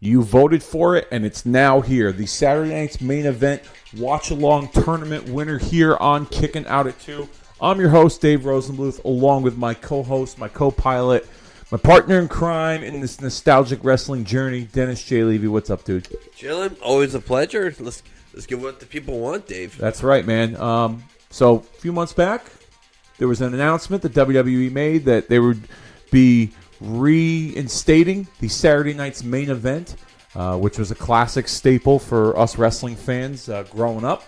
You voted for it, and it's now here. The Saturday Night's Main Event watch-along tournament winner here on Kicking Out at 2. I'm your host, Dave Rosenbluth, along with my co-host, my co-pilot, my partner in crime in this nostalgic wrestling journey, Dennis J. Levy. What's up, dude? Chilling. Always a pleasure. Let's get what the people want, Dave. That's right, man. So a few months back, there was an announcement that WWE made that they would be reinstating the Saturday Night's Main Event, which was a classic staple for us wrestling fans growing up.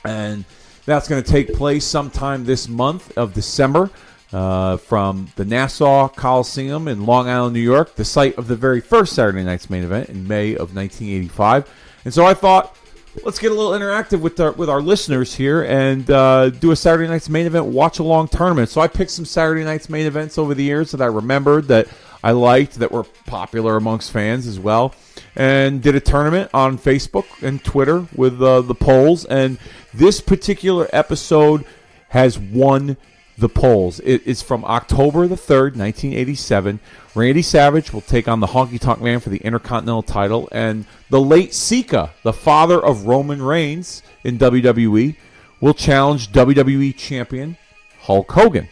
And that's going to take place sometime this month of December from the Nassau Coliseum in Long Island, New York, the site of the very first Saturday Night's Main Event in May of 1985. And so I thought, let's get a little interactive with our listeners here and do a Saturday Night's Main Event watch-along tournament. So I picked some Saturday Night's Main Events over the years that I remembered, that I liked, that were popular amongst fans as well, and did a tournament on Facebook and Twitter with the polls. And this particular episode has won the polls. It is from October the 3rd, 1987. Randy Savage will take on the Honky Tonk Man for the Intercontinental title, and the late Sika, the father of Roman Reigns in WWE, will challenge WWE Champion Hulk Hogan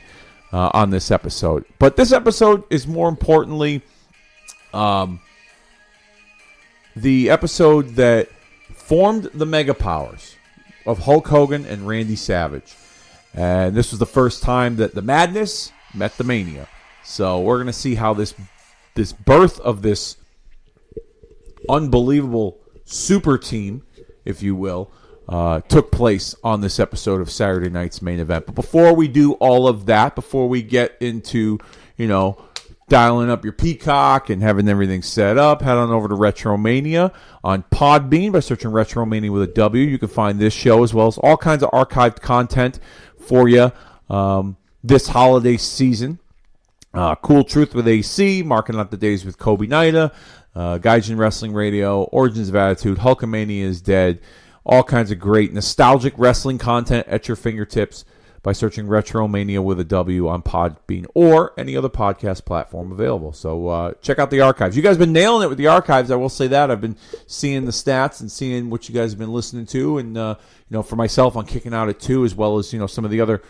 on this episode. But this episode is more importantly the episode that formed the mega powers of Hulk Hogan and Randy Savage. And this was the first time that the Madness met the Mania. So we're going to see how this birth of this unbelievable super team, if you will, took place on this episode of Saturday Night's Main Event. But before we do all of that, before we get into, dialing up your Peacock and having everything set up, head on over to Retromania on Podbean by searching Retromania with a W. You can find this show as well as all kinds of archived content for you this holiday season. Cool Truth with AC, Marking Out the Days with Kobe Naida, Gaijin Wrestling Radio, Origins of Attitude, Hulkamania is Dead, all kinds of great nostalgic wrestling content at your fingertips by searching Retromania with a W on Podbean or any other podcast platform available. So check out the archives. You guys have been nailing it with the archives, I will say that. I've been seeing the stats and seeing what you guys have been listening to, and for myself on Kicking Out at 2, as well as some of the other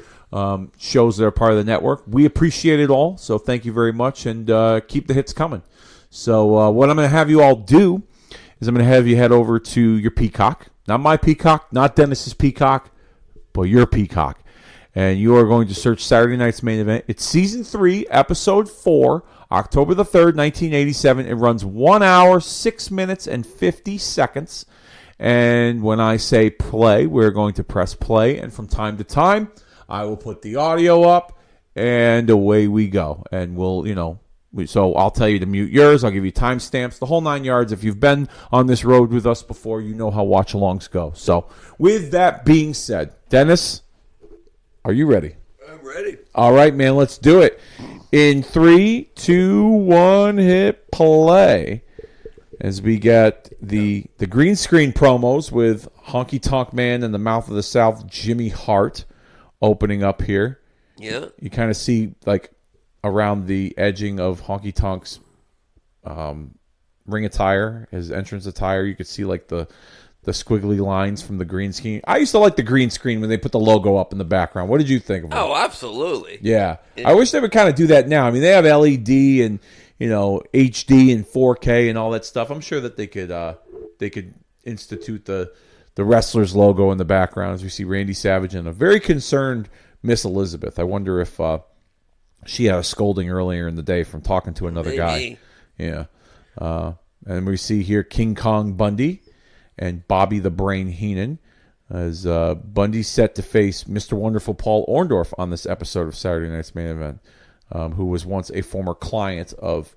shows that are part of the network. We appreciate it all, so thank you very much, and keep the hits coming. So what I'm going to have you all do is I'm going to have you head over to your Peacock. Not my Peacock, not Dennis's Peacock, but your Peacock. And you are going to search Saturday Night's Main Event. It's Season 3, Episode 4, October the 3rd, 1987. It runs 1 hour, 6 minutes, and 50 seconds. And when I say play, we're going to press play. And from time to time, I will put the audio up, and away we go. And we'll, so I'll tell you to mute yours. I'll give you timestamps, the whole 9 yards. If you've been on this road with us before, you know how watch-alongs go. So with that being said, Dennis, are you ready? I'm ready. All right, man, let's do it. In 3, 2, 1, hit play. As we get the green screen promos with Honky Tonk Man and the Mouth of the South, Jimmy Hart, opening up here. Yeah. You kind of see, around the edging of Honky Tonk's ring attire, his entrance attire, you could see, the squiggly lines from the green screen. I used to like the green screen when they put the logo up in the background. What did you think of it? Oh, absolutely. Yeah. I wish they would kind of do that now. I mean, they have LED and, HD and 4K and all that stuff. I'm sure that they could institute the wrestler's logo in the background as we see Randy Savage and a very concerned Miss Elizabeth. I wonder if she had a scolding earlier in the day from talking to another guy. Yeah. And we see here King Kong Bundy and Bobby the Brain Heenan, as Bundy's set to face Mr. Wonderful Paul Orndorff on this episode of Saturday Night's Main Event, who was once a former client of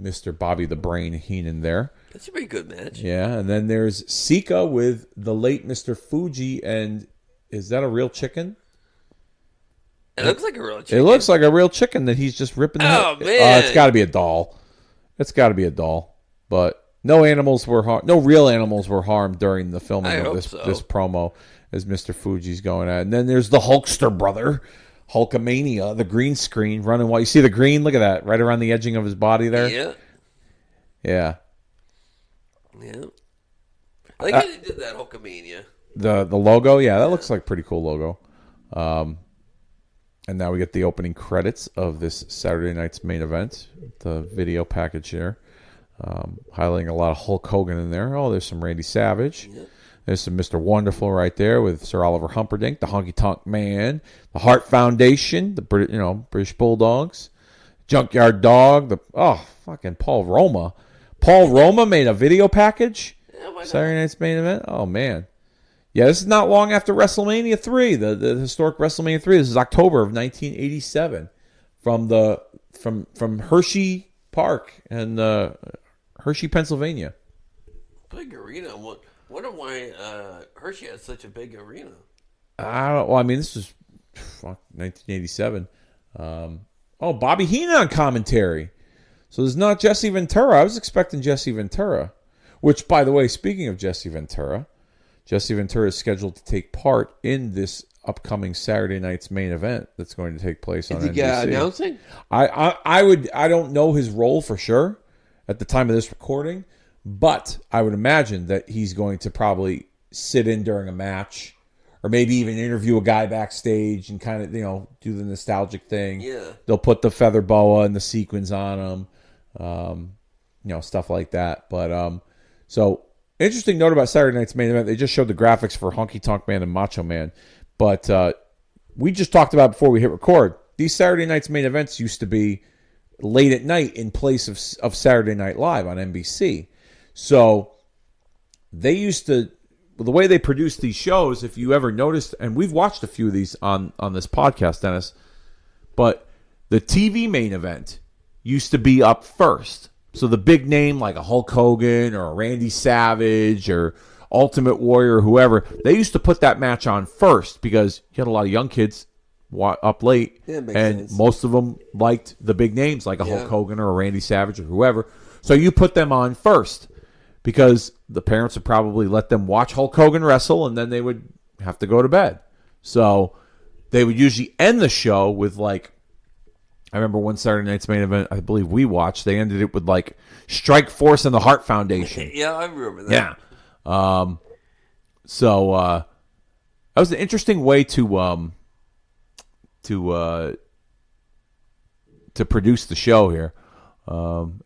Mr. Bobby the Brain Heenan there. That's a pretty good match. Yeah, and then there's Sika with the late Mr. Fuji, and is that a real chicken? It looks like a real chicken. It looks like a real chicken that he's just ripping. Oh, man. It's got to be a doll. It's got to be a doll. But no animals were harmed. No real animals were harmed during the filming of this promo, as Mr. Fuji's going at. And then there's the Hulkster brother, Hulkamania, the green screen running while you see the green. Look at that, right around the edging of his body there. Yeah. Yeah. Yeah. I like how they did that Hulkamania. The logo, yeah, that looks like a pretty cool logo. And now we get the opening credits of this Saturday night's main event, the video package there, highlighting a lot of Hulk Hogan in there. Oh, there's some Randy Savage. Yeah. There's some Mr. Wonderful right there with Sir Oliver Humperdinck, the Honky Tonk Man, the Hart Foundation, the British Bulldogs, Junkyard Dog, fucking Paul Roma. Paul Roma made a video package. Yeah, Saturday night's main event. Oh man, yeah. This is not long after WrestleMania 3, the historic WrestleMania 3. This is October of 1987, from Hershey Park and Hershey, Pennsylvania. Big arena. Wonder why Hershey has such a big arena. This is 1987. Bobby Heenan on commentary. So there's not Jesse Ventura. I was expecting Jesse Ventura. Which, by the way, speaking of Jesse Ventura is scheduled to take part in this upcoming Saturday night's main event that's going to take place on NBC. Is he announcing? I don't know his role for sure at the time of this recording, but I would imagine that he's going to probably sit in during a match, or maybe even interview a guy backstage and kind of do the nostalgic thing. Yeah, they'll put the feather boa and the sequins on him, stuff like that. But so interesting note about Saturday night's main event. They just showed the graphics for Honky Tonk Man and Macho Man, but we just talked about before we hit record. These Saturday night's main events used to be late at night in place of Saturday Night Live on NBC. So they used to, the way they produced these shows, if you ever noticed, and we've watched a few of these on this podcast, Dennis, but the TV main event used to be up first. So the big name like a Hulk Hogan or a Randy Savage or Ultimate Warrior or whoever, they used to put that match on first because you had a lot of young kids up late, and sense. Most of them liked the big names like a Hulk Hogan or a Randy Savage or whoever. So you put them on first because the parents would probably let them watch Hulk Hogan wrestle, and then they would have to go to bed. So they would usually end the show with I remember one Saturday night's main event, I believe we watched, they ended it with Strike Force and the Hart Foundation. Yeah, I remember that. Yeah. So that was an interesting way to produce the show here.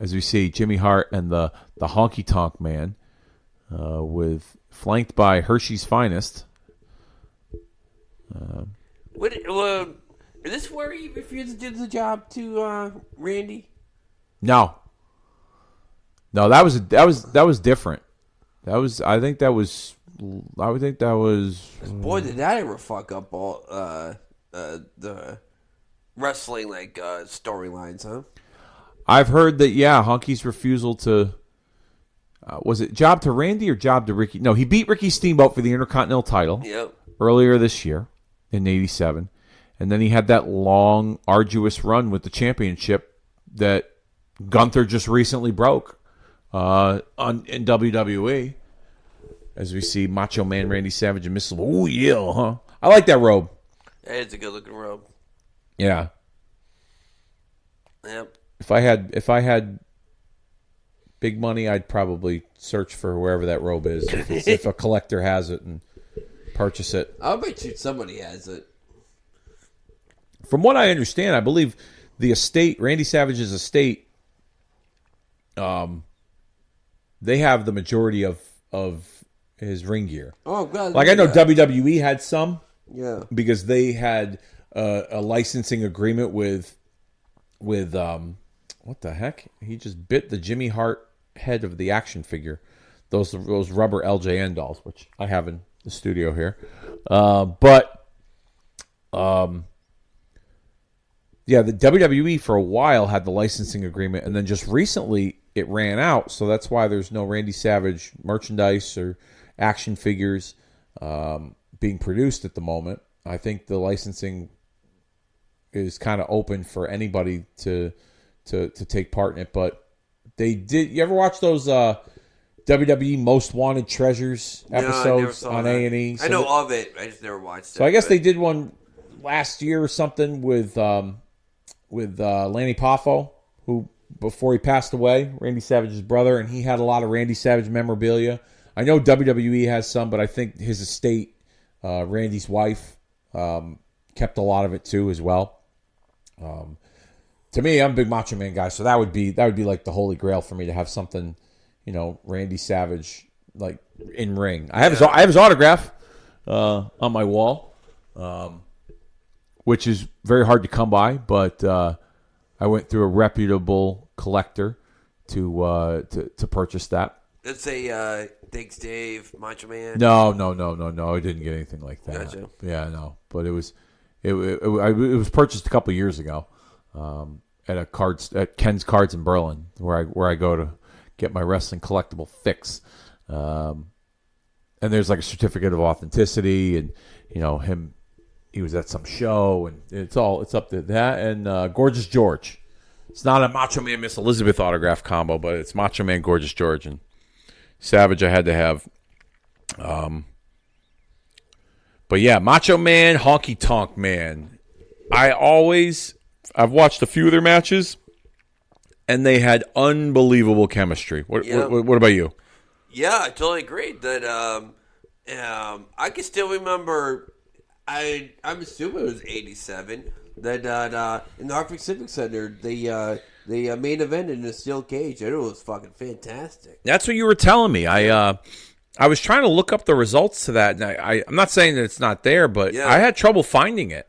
As we see Jimmy Hart and the Honky Tonk Man, flanked by Hershey's Finest. Is this where he refused to do the job to Randy? No, that was different. I think that was. Boy, did that ever fuck up all the wrestling storylines, huh? I've heard that, Honky's refusal to... was it job to Randy or job to Ricky? No, he beat Ricky Steamboat for the Intercontinental title earlier this year in 87. And then he had that long, arduous run with the championship that Gunther just recently broke in WWE. As we see Macho Man Randy Savage and Miss... Oh, yeah, huh? I like that robe. It's a good-looking robe. Yeah. Yep. If I had big money, I'd probably search for wherever that robe is. If a collector has it and purchase it. I'll bet you somebody has it. From what I understand, I believe the estate, Randy Savage's estate, they have the majority of his ring gear. Oh, God. I know WWE had some. Yeah. Because they had a licensing agreement with what the heck? He just bit the Jimmy Hart head of the action figure. Those rubber LJN dolls, which I have in the studio here. The WWE for a while had the licensing agreement, and then just recently it ran out, so that's why there's no Randy Savage merchandise or action figures being produced at the moment. I think the licensing is kind of open for anybody to take part in it, but they did. You ever watch those WWE Most Wanted Treasures episodes on A&E? I know of it. I just never watched it. So I guess they did one last year or something with Lanny Poffo, who before he passed away, Randy Savage's brother, and he had a lot of Randy Savage memorabilia. I know WWE has some, but I think his estate, Randy's wife, kept a lot of it too as well. To me, I'm a big Macho Man guy, so that would be like the holy grail for me to have something, Randy Savage like in ring. I have his autograph on my wall, which is very hard to come by, but I went through a reputable collector to purchase that. Let's say Thanks Dave, Macho Man. No. I didn't get anything like that. Gotcha. Yeah, no. But it was purchased a couple of years ago at Ken's Cards in Berlin, where I go to get my wrestling collectible fix. And there's like a certificate of authenticity, and he was at some show, and it's up to that. And Gorgeous George. It's not a Macho Man Miss Elizabeth autograph combo, but it's Macho Man Gorgeous George and Savage. I had to have. But yeah, Macho Man, Honky Tonk Man. I've watched a few of their matches, and they had unbelievable chemistry. What about you? Yeah, I totally agree. That I can still remember. I'm assuming it was '87. That in the Hartford Civic Center, the main event in a steel cage. It was fucking fantastic. That's what you were telling me. I was trying to look up the results to that, and I'm not saying that it's not there, but I had trouble finding it.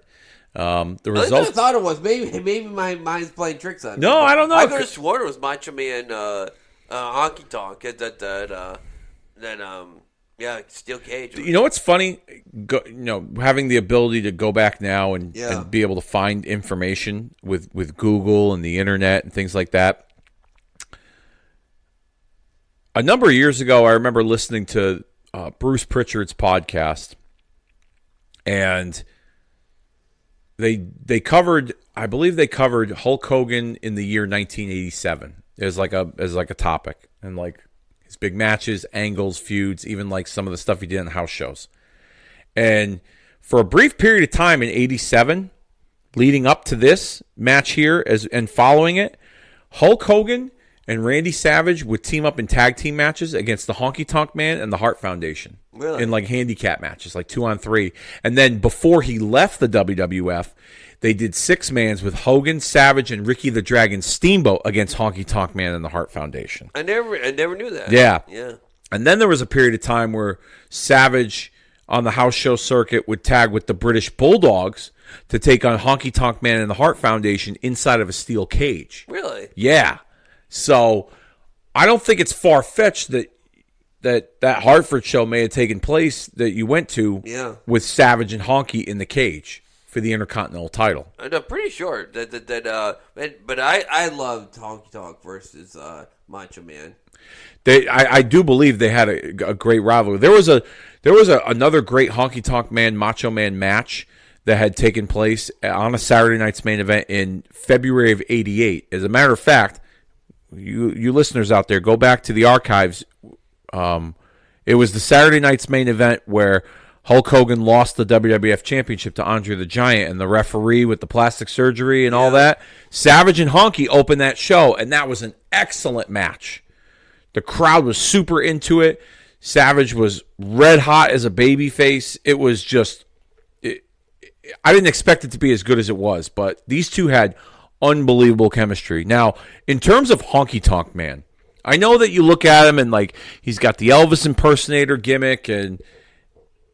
The results. I thought it was. Maybe my mind's playing tricks on me. No, I don't know. I could have sworn it was Macho Man Honky Tonk. Steel cage. You know what's funny? Having the ability to go back now and be able to find information with Google and the internet and things like that. A number of years ago, I remember listening to Bruce Pritchard's podcast, and they covered, I believe they covered Hulk Hogan in the year 1987 as like a topic, and like his big matches, angles, feuds, even like some of the stuff he did in house shows. And for a brief period of time in 87, leading up to this match here and following it, Hulk Hogan and Randy Savage would team up in tag team matches against the Honky Tonk Man and the Hart Foundation. Really? In like handicap matches, like 2-on-3. And then before he left the WWF, they did 6-mans with Hogan, Savage, and Ricky the Dragon Steamboat against Honky Tonk Man and the Hart Foundation. I never knew that. Yeah. Yeah. And then there was a period of time where Savage on the house show circuit would tag with the British Bulldogs to take on Honky Tonk Man and the Hart Foundation inside of a steel cage. Really? Yeah. So I don't think it's far-fetched that Hartford show may have taken place that you went to with Savage and Honky in the cage for the Intercontinental title. I'm pretty sure but I loved Honky Tonk versus Macho Man. I do believe they had a great rivalry. There was another great Honky Tonk Man Macho Man match that had taken place on a Saturday Night's Main Event in February of '88. As a matter of fact, you listeners out there, go back to the archives. It was the Saturday Night's Main Event where Hulk Hogan lost the WWF Championship to Andre the Giant, and the referee with the plastic surgery and all that. Savage and Honky opened that show, and that was an excellent match. The crowd was super into it. Savage was red hot as a babyface. It was just... I didn't expect it to be as good as it was, but these two had unbelievable chemistry. Now, in terms of Honky Tonk Man, I know that you look at him and like he's got the Elvis impersonator gimmick, and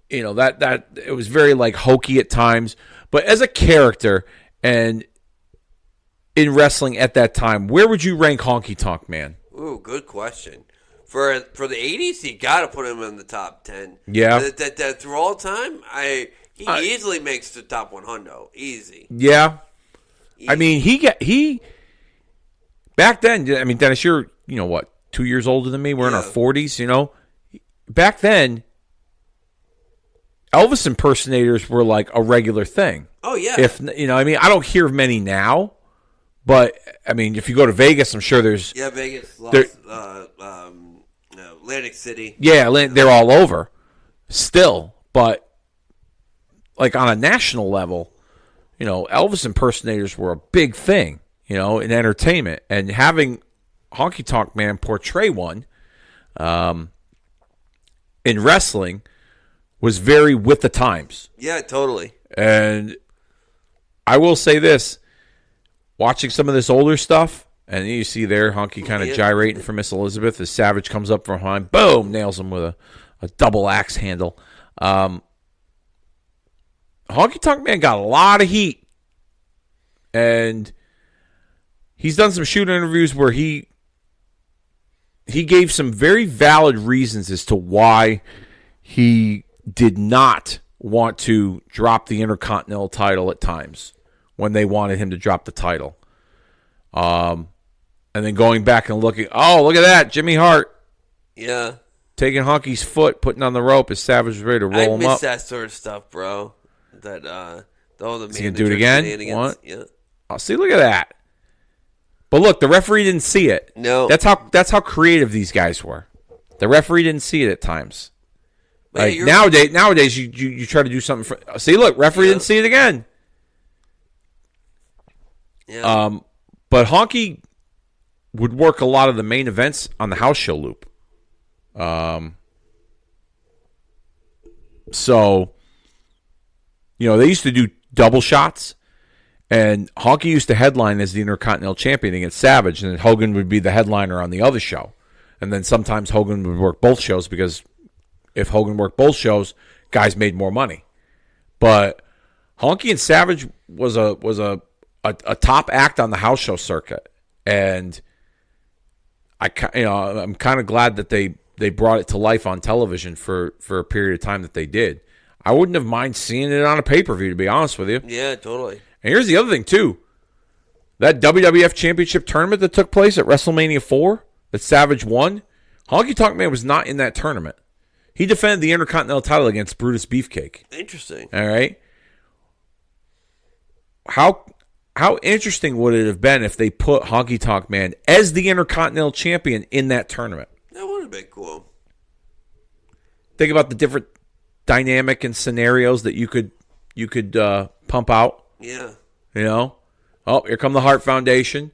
that it was very like hokey at times. But as a character and in wrestling at that time, where would you rank Honky Tonk Man? Ooh, good question. For the 80s, you got to put him in the top 10. Yeah. That through all time, he easily makes the top 100. Easy. Yeah. Easy. I mean, he back then, I mean, Dennis, you're, 2 years older than me. We're in our 40s, Back then, Elvis impersonators were like a regular thing. Oh, yeah. I don't hear many now, but, I mean, if you go to Vegas, I'm sure there's... Yeah, Vegas, Atlantic City. Yeah, they're all over still, but like on a national level, Elvis impersonators were a big thing. in entertainment. And having Honky Tonk Man portray one in wrestling was very with the times. Yeah, totally. And I will say this, watching some of this older stuff, and you see there Honky kind of gyrating for Miss Elizabeth as Savage comes up from behind, boom, nails him with a double axe handle. Honky Tonk Man got a lot of heat. And he's done some shoot interviews where he gave some very valid reasons as to why he did not want to drop the Intercontinental title at times when they wanted him to drop the title. And then going back and looking, look at that, Jimmy Hart. Yeah. Taking Honky's foot, putting on the rope as Savage was ready to roll him up. I miss that sort of stuff, bro. That, the Is he going to do it again? What? Yeah. Oh, see, look at that. But look, the referee didn't see it. No. That's how creative these guys were. The referee didn't see it at times. Like nowadays, you try to do something for. See, look, referee didn't see it again. Yeah. But Honky would work a lot of the main events on the house show loop. So, they used to do double shots, and Honky used to headline as the Intercontinental Champion against Savage, and then Hogan would be the headliner on the other show. And then sometimes Hogan would work both shows because if Hogan worked both shows, guys made more money. But Honky and Savage was a top act on the house show circuit, and I'm kind of glad that they brought it to life on television for a period of time that they did. I wouldn't have mind seeing it on a pay-per-view, to be honest with you. Yeah, totally. And here's the other thing too: that WWF Championship tournament that took place at WrestleMania 4 that Savage won, Honky Tonk Man was not in that tournament. He defended the Intercontinental title against Brutus Beefcake. Interesting. All right. How interesting would it have been if they put Honky Tonk Man as the Intercontinental Champion in that tournament? That would have been cool. Think about the different dynamic and scenarios that you could pump out. Yeah. Oh, here come the Hart Foundation.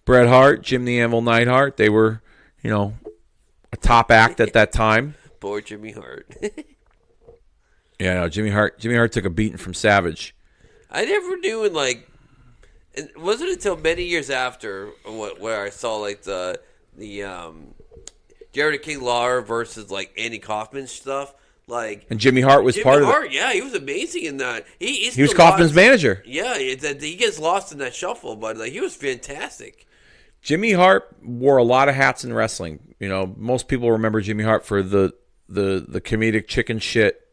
Bret Hart, Jim the Anvil Neidhart. They were, a top act at that time. Poor Jimmy Hart. Yeah, no, Jimmy Hart took a beating from Savage. I never knew it wasn't until many years after where I saw the Jerry King Lawler versus Andy Kaufman stuff. And Jimmy Hart was part of it. Yeah, he was amazing in that. He was Kaufman's manager. Yeah, he gets lost in that shuffle, but he was fantastic. Jimmy Hart wore a lot of hats in wrestling. Most people remember Jimmy Hart for the comedic chicken shit,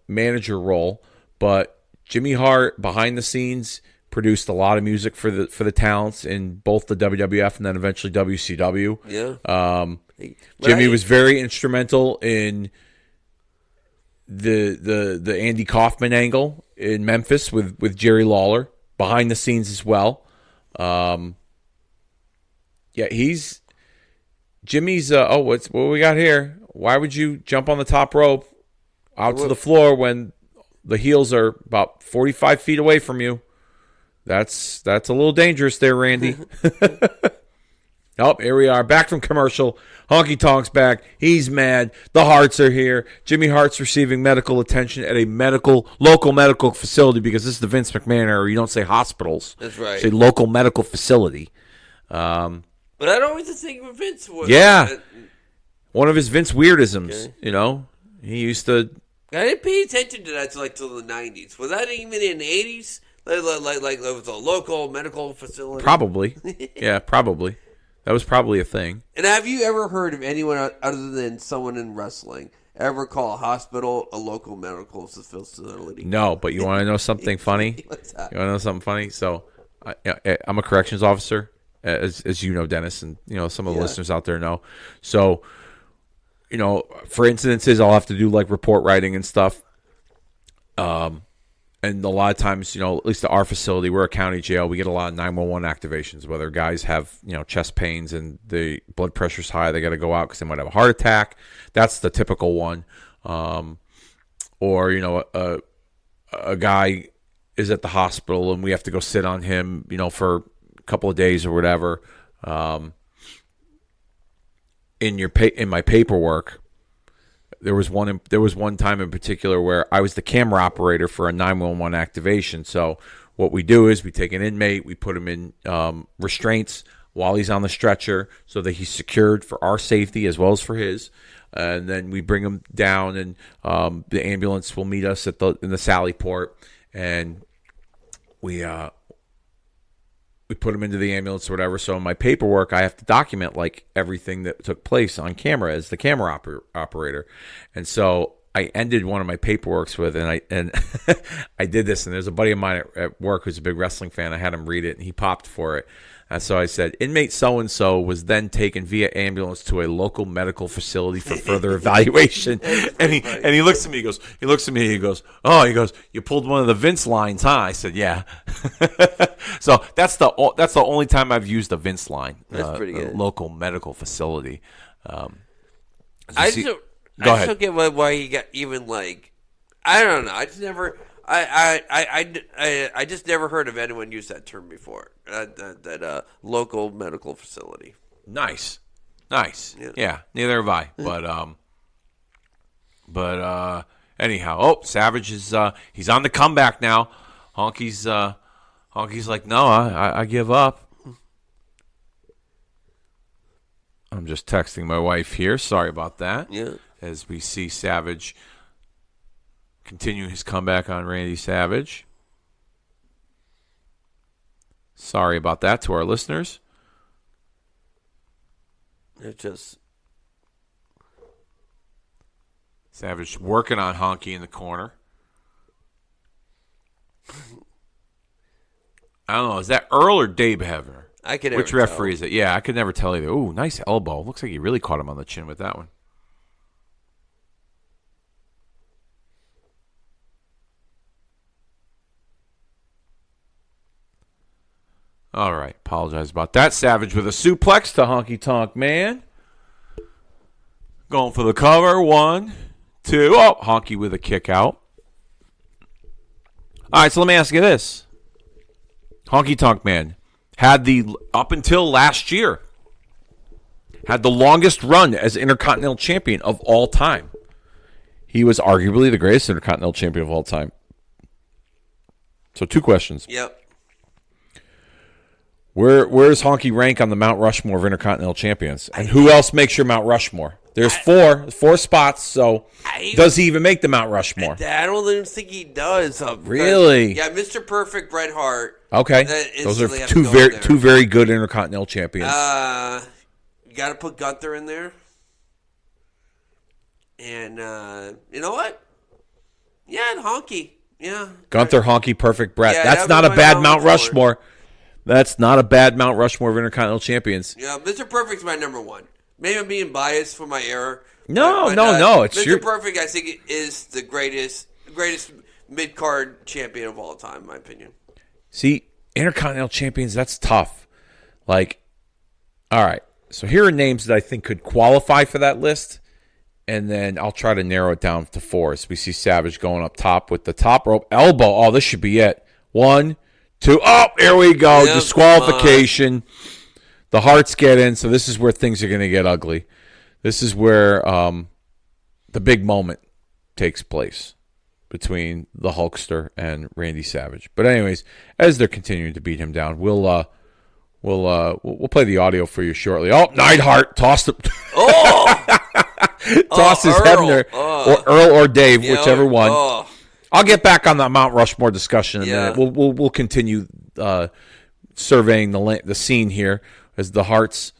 manager role. But Jimmy Hart, behind the scenes, produced a lot of music for the talents in both the WWF and then eventually WCW. Yeah. Jimmy was very instrumental in the Andy Kaufman angle in Memphis with Jerry Lawler behind the scenes as well. Jimmy's. What we got here? Why would you jump on the top rope out to the floor when the heels are about 45 feet away from you? That's a little dangerous there, Randy. Here we are, back from commercial. Honky Tonk's back. He's mad. The Harts are here. Jimmy Hart's receiving medical attention at a local medical facility because this is the Vince McMahon era. You don't say hospitals. That's right. You say local medical facility. But I'd always think of Vince. One of his Vince weirdisms, He used to... I didn't pay attention to that till the 90s. Was that even in the 80s? Like it was a local medical facility? Probably. Yeah, probably. That was probably a thing. And have you ever heard of anyone other than someone in wrestling ever call a hospital a local medical facility? No, but you want to know something funny? What's that? You want to know something funny? So, I'm a corrections officer, as you know, Dennis, and some of the listeners out there know. So, for incidences, I'll have to do report writing and stuff. And a lot of times, at least at our facility, we're a county jail. We get a lot of 911 activations, whether guys have, chest pains and the blood pressure's high, they got to go out because they might have a heart attack. That's the typical one. Or, a guy is at the hospital and we have to go sit on him, for a couple of days or whatever. In my paperwork, there was one time in particular where I was the camera operator for a 911 activation. So what we do is we take an inmate, we put him in restraints while he's on the stretcher so that he's secured for our safety as well as for his. And then we bring him down, and the ambulance will meet us in the Sally Port, and we put him into the ambulance or whatever. So in my paperwork, I have to document like everything that took place on camera as the camera operator. And so I ended one of my paperworks with, and I did this, and there's a buddy of mine at work who's a big wrestling fan. I had him read it, and he popped for it. And so I said, inmate so-and-so was then taken via ambulance to a local medical facility for further evaluation. and he looks at me, he goes, you pulled one of the Vince lines, huh? I said, yeah. So that's the only time I've used a Vince line. That's pretty good. Local medical facility. I still get why you got even like, I don't know. I just never. I just never heard of anyone use that term before. That local medical facility. Nice. Yeah, neither have I. But anyhow, Savage is he's on the comeback now. Honky's like, no, I give up. I'm just texting my wife here. Sorry about that. Yeah. As we see Savage continue his comeback on Randy Savage. Sorry about that to our listeners. It just Savage working on Honky in the corner. I don't know. Is that Earl or Dave Hebner? Which referee is it? Yeah, I could never tell either. Ooh, nice elbow. Looks like he really caught him on the chin with that one. All right, apologize about that. Savage with a suplex to Honky Tonk Man. Going for the cover. 1, 2. Oh, Honky with a kick out. All right, so let me ask you this. Honky Tonk Man had up until last year, had the longest run as Intercontinental Champion of all time. He was arguably the greatest Intercontinental Champion of all time. So 2 questions. Yep. Where's Honky rank on the Mount Rushmore of Intercontinental Champions? And who else makes your Mount Rushmore? There's four spots, so does he even make the Mount Rushmore? I don't even think he does. Really? Yeah, Mr. Perfect, Bret Hart. Okay. Those are two very good Intercontinental Champions. You got to put Gunther in there. And you know what? Yeah, and Honky. Yeah. Gunther, Honky, Perfect, Bret. Yeah, that's not a bad Mount Rushmore. That's not a bad Mount Rushmore of Intercontinental Champions. Yeah, Mr. Perfect's my number 1. Maybe I'm being biased for my era. No. It's Mr. Perfect, I think, is the greatest mid-card champion of all time, in my opinion. See, Intercontinental Champions, that's tough. Like, all right. So here are names that I think could qualify for that list, and then I'll try to narrow it down to 4. So we see Savage going up top with the top rope elbow. Oh, this should be it. 1, 2. Oh, here we go. Yep, disqualification. The Hearts get in, so this is where things are going to get ugly. This is where the big moment takes place between the Hulkster and Randy Savage. But anyways, as they're continuing to beat him down, we'll play the audio for you shortly. Oh, Neidhart tossed him. Oh! Tosses Hebner or Earl or Dave, whichever one. Oh. I'll get back on the Mount Rushmore discussion in a minute. We'll continue surveying the scene here as the Hearts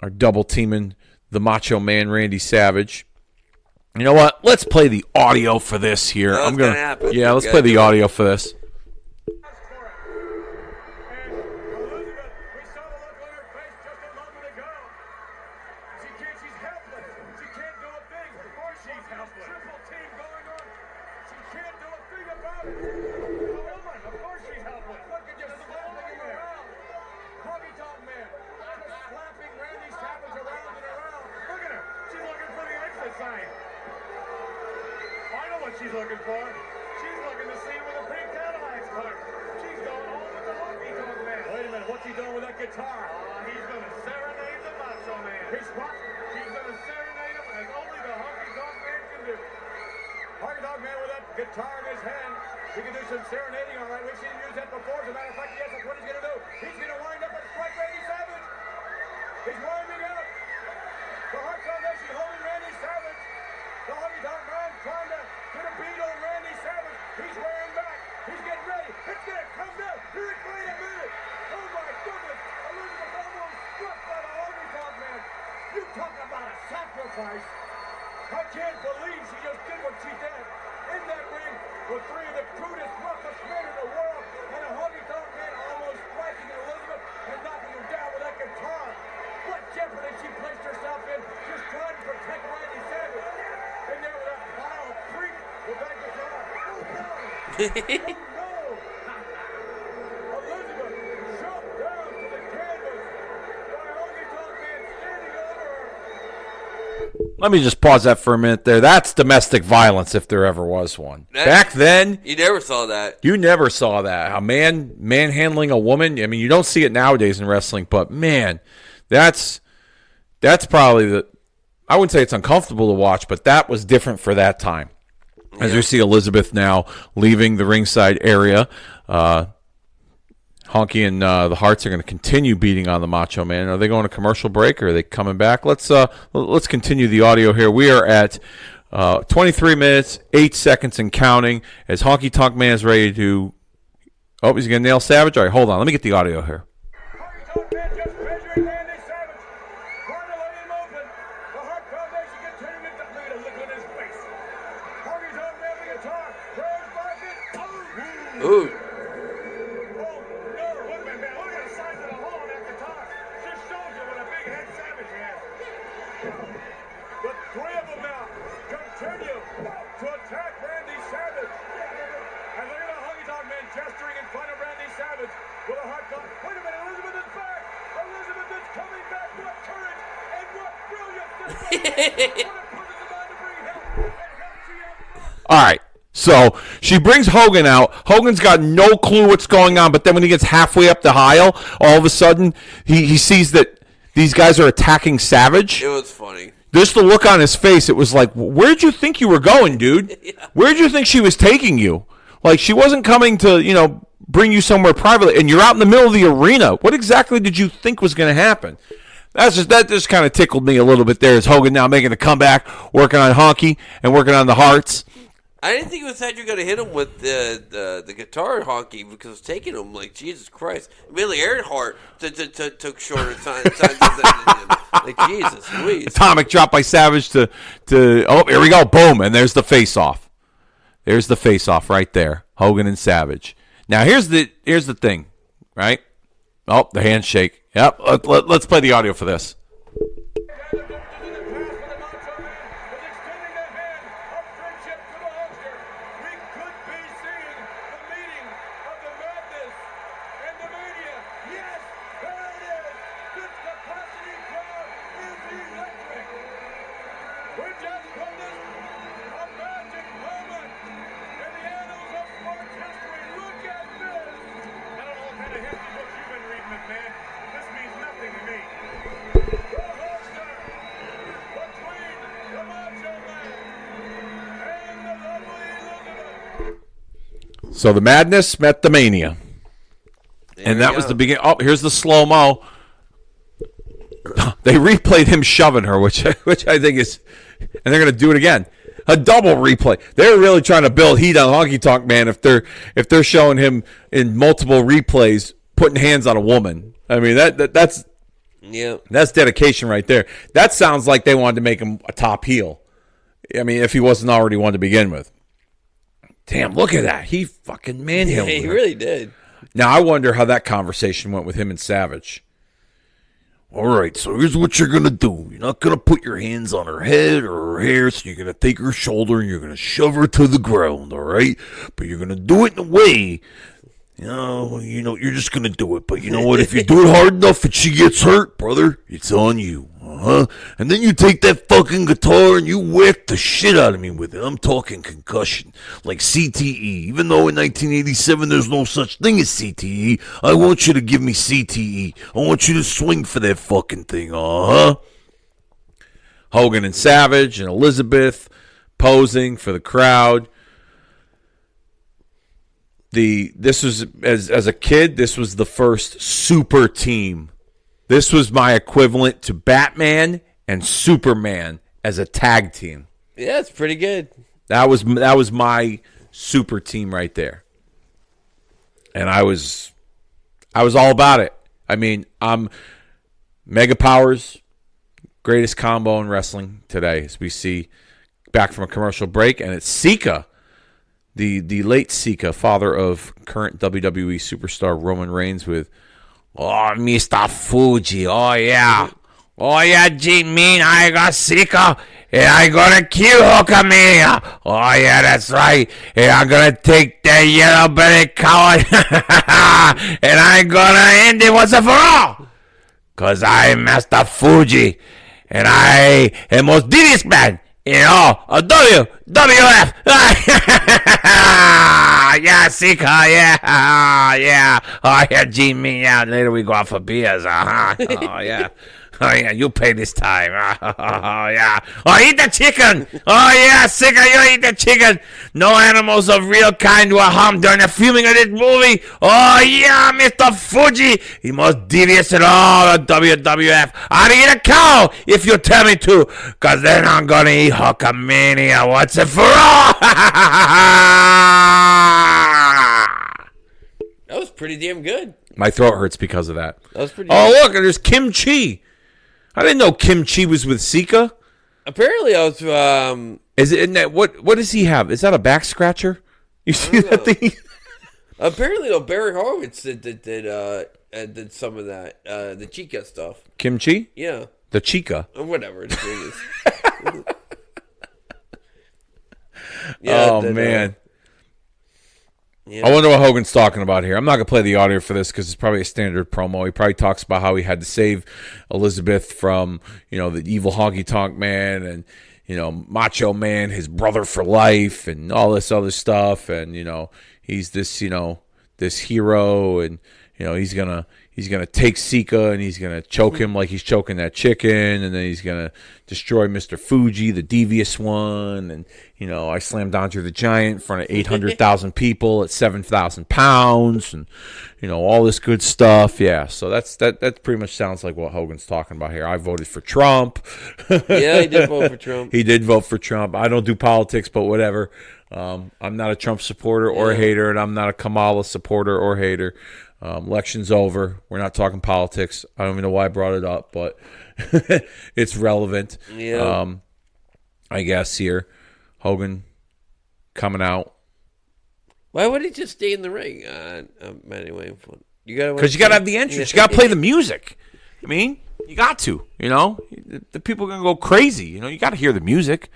are double teaming the Macho Man Randy Savage. You know what? Let's play the audio for this here. Let's play the audio for this. She's looking for. She's looking to see where the pink Cadillacs part. She's going home with the honky tonk man. Wait a minute, what's he doing with that guitar? He's gonna serenade the Macho Man. He's what? He's gonna serenade him as only the honky tonk man can do. Honky tonk man with that guitar in his hand. He can do some serenading, all right. We've seen him use that before. As a matter of fact, yes, that's what he's gonna do. He's gonna wind up and strike Randy Savage. He's winding up. The Hart Foundation holding Randy Savage. The honky tonk man trying to get a beat on Randy Savage. He's wearing back. He's getting ready. It's gonna come down. Here it, wait a minute. Oh my goodness. Elizabeth almost struck by the honky tonk man. You talk about a sacrifice. I can't believe she just did what she did. In that ring with three of the crudest, roughest men in the world, and a honky tonk man almost striking Elizabeth and knocking her down with that guitar. What jeopardy she placed herself in just trying to protect Randy Savage. In there with that pile of creep with that guitar. Oh no! Oh no! Elizabeth jumped down to the canvas by honky tonk man standing over her. Let me just pause that for a minute there. That's domestic violence if there ever was one. Back then, You never saw that. you never saw that. A man manhandling a woman. I mean, you don't see it nowadays in wrestling, but man, that's probably I wouldn't say it's uncomfortable to watch, but that was different for that time. As you see Elizabeth now leaving the ringside area, Honky and the Hearts are going to continue beating on the Macho Man. Are they going to commercial break or are they coming back? Let's continue the audio here. We are at 23 minutes, 8 seconds and counting as Honky Tonk Man is ready to... Oh, he's going to nail Savage? All right, hold on. Let me get the audio here. Honky tonk man just measuring Randy Savage. Trying to lay him open. The Hart Foundation continuing to look at the look on his face. Honky tonk man with a guitar. Throws back it. Oh, Ooh. no. Look at that. Look at the size of the hole on that guitar. Just shows you what a big head Savage has. The three of them now continue to attack Randy Savage. And look at the Honky Tonk Man gesturing in front of Randy Savage with a hard cut. Wait a minute, Elizabeth is back. Elizabeth is coming back. What courage and what brilliance. What a purpose of mind to bring help. And help she has. All right. So she brings Hogan out. Hogan's got no clue what's going on, but then when he gets halfway up the aisle, all of a sudden he sees that these guys are attacking Savage. It was funny. Just the look on his face, it was like, where'd you think you were going, dude? Where'd you think she was taking you? Like, she wasn't coming to, bring you somewhere privately, and you're out in the middle of the arena. What exactly did you think was going to happen? That just kind of tickled me a little bit there as Hogan now making a comeback, working on Honky and working on the Hearts. I didn't think it was that you're going to hit him with the guitar Honky because it was taking him like Jesus Christ. Billy Earnhardt took shorter time than him. Like Jesus, Louise. Atomic drop by Savage to oh, here we go, boom, and there's the face-off. There's the face-off right there, Hogan and Savage. Now here's the thing, right? Oh, the handshake. Yep, let's play the audio for this. So the madness met the mania. And that was the beginning. Oh, here's the slow-mo. They replayed him shoving her, which I think is, and they're going to do it again. A double replay. They're really trying to build heat on Honky Tonk Man if they're showing him in multiple replays putting hands on a woman. I mean that's dedication right there. That sounds like they wanted to make him a top heel. I mean, if he wasn't already one to begin with. Damn, look at that. He fucking manhandled he her. really did. Now, I wonder how that conversation went with him and Savage. All right, so here's what you're going to do. You're not going to put your hands on her head or her hair, so you're going to take her shoulder and you're going to shove her to the ground, all right? But you're going to do it in a way, you're just going to do it. But you know what? If you do it hard enough and she gets hurt, brother, it's on you, all huh? And then you take that fucking guitar and you whack the shit out of me with it. I'm talking concussion, like CTE. Even though in 1987 there's no such thing as CTE, I want you to give me CTE. I want you to swing for that fucking thing, uh-huh. Hogan and Savage and Elizabeth posing for the crowd. This was as a kid, this was the first super team. This was my equivalent to Batman and Superman as a tag team. Yeah, it's pretty good. That was my super team right there. And I was all about it. I mean, Mega Powers, greatest combo in wrestling today, as we see back from a commercial break, and it's Sika, the late Sika, father of current WWE superstar Roman Reigns, with "Oh, Mr. Fuji, oh yeah, G-Mean, I got Sika, and I gonna kill Hulkamania. Oh yeah, that's right, and I'm gonna take that yellow belly coward, and I'm gonna end it once and for all, cause I'm Master Fuji, and I am most devious man in all of WWF. Yeah, Sika, yeah. Oh, yeah, G-Me, yeah. Later we go out for beers, Oh, yeah. Oh, yeah, you pay this time. Oh, yeah. Oh, eat the chicken. Oh, yeah, Sika, you eat the chicken. No animals of real kind were harmed during the filming of this movie. Oh, yeah, Mr. Fuji. He most devious in all of WWF. I'd eat a cow if you tell me to, because then I'm going to eat Hulkamania once and for all. That was pretty damn good. My throat hurts because of that. That was pretty. Oh, look, there's Kim Chi. I didn't know Kim Chi was with Sika. Apparently, I was. Is it in that? What does he have? Is that a back scratcher? You see that thing? Apparently, though, Barry Horowitz did some of that, the Chica stuff. Kim Chi? Yeah, The Chica. or whatever his name is. Yeah, Oh man. Yeah. I wonder what Hogan's talking about here. I'm not going to play the audio for this because it's probably a standard promo. He probably talks about how he had to save Elizabeth from, the evil honky tonk man and, Macho Man, his brother for life, and all this other stuff. And, he's this, this hero, and, he's gonna take Sika and he's gonna choke him like he's choking that chicken, and then he's gonna destroy Mr. Fuji, the devious one, and I slammed Andre the Giant in front of 800,000 people at 7,000 pounds, and all this good stuff. Yeah, so that pretty much sounds like what Hogan's talking about here. I voted for Trump. Yeah, he did vote for Trump. He did vote for Trump. I don't do politics, but whatever. I'm not a Trump supporter or a hater, and I'm not a Kamala supporter or hater. Election's over. We're not talking politics. I don't even know why I brought it up, but it's relevant. Yeah. I guess here, Hogan coming out. Why would he just stay in the ring? Anyway, Because you got to have the entrance. You got to play the music. I mean, you got to. The people are gonna go crazy. You got to hear the music.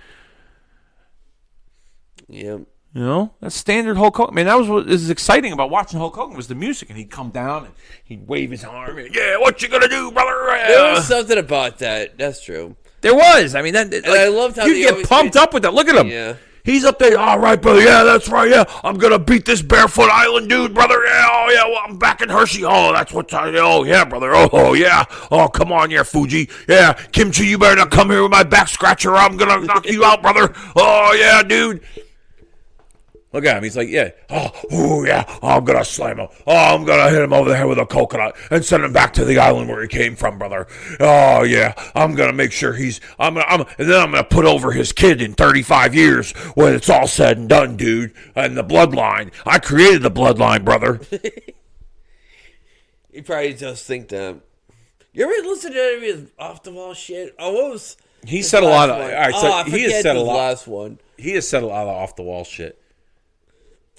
Yeah. That's standard Hulk Hogan. I mean, that was what is exciting about watching Hulk Hogan was the music, and he'd come down and he'd wave his arm. And, yeah, what you gonna do, brother? There was something about that. That's true. There was. I mean, I loved how you they get always pumped up with that. Look at him. Yeah. He's up there. All right, brother. Yeah, that's right. Yeah, I'm gonna beat this Barefoot Island dude, brother. Yeah, oh yeah. Well, I'm back in Hershey. Oh, that's what I. Oh yeah, brother. Oh yeah. Oh come on, yeah, Fuji. Yeah, Kimchi, you better not come here with my back scratcher. Or I'm gonna knock you out, brother. Oh yeah, dude. Look at him. He's like, yeah. Oh, yeah. Oh, I'm going to slam him. Oh, I'm going to hit him over the head with a coconut and send him back to the island where he came from, brother. Oh, yeah. I'm going to make sure and then I'm going to put over his kid in 35 years when it's all said and done, dude. And the bloodline. I created the bloodline, brother. He probably just think that. You ever listen to any of his off the wall shit? Oh, what was he said a lot of. All right, so I he has said a lot. Last one. He has said a lot of off the wall shit.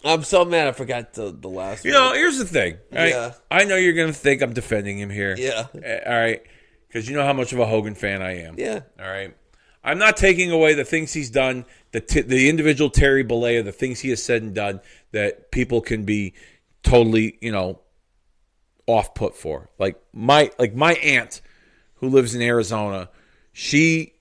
I'm so mad I forgot the last one. Here's the thing. Right? Yeah. I know you're going to think I'm defending him here. Yeah. All right. Because you know how much of a Hogan fan I am. Yeah. All right. I'm not taking away the things he's done, the individual Terry Bollea, the things he has said and done that people can be totally, off put for. Like my aunt who lives in Arizona, she's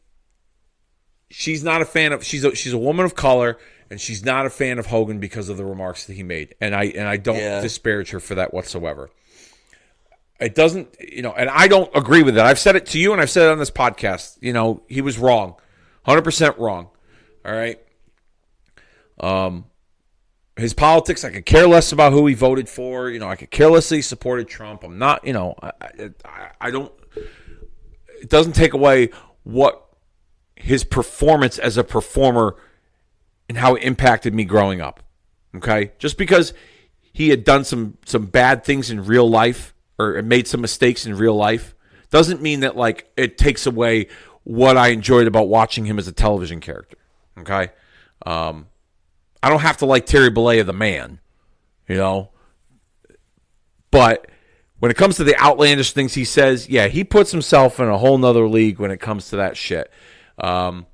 not a fan of she's a woman of color, and she's not a fan of Hogan because of the remarks that he made. And I don't disparage her for that whatsoever. It doesn't, and I don't agree with it. I've said it to you, and I've said it on this podcast. He was wrong, 100% wrong. All right. His politics, I could care less about who he voted for. I could care less that he supported Trump. I'm not, I don't. It doesn't take away what his performance as a performer and how it impacted me growing up. Okay, just because he had done some bad things in real life or made some mistakes in real life doesn't mean that it takes away what I enjoyed about watching him as a television character. Okay, I don't have to like Terry Bollea the man, but when it comes to the outlandish things he says, yeah, he puts himself in a whole nother league when it comes to that shit. But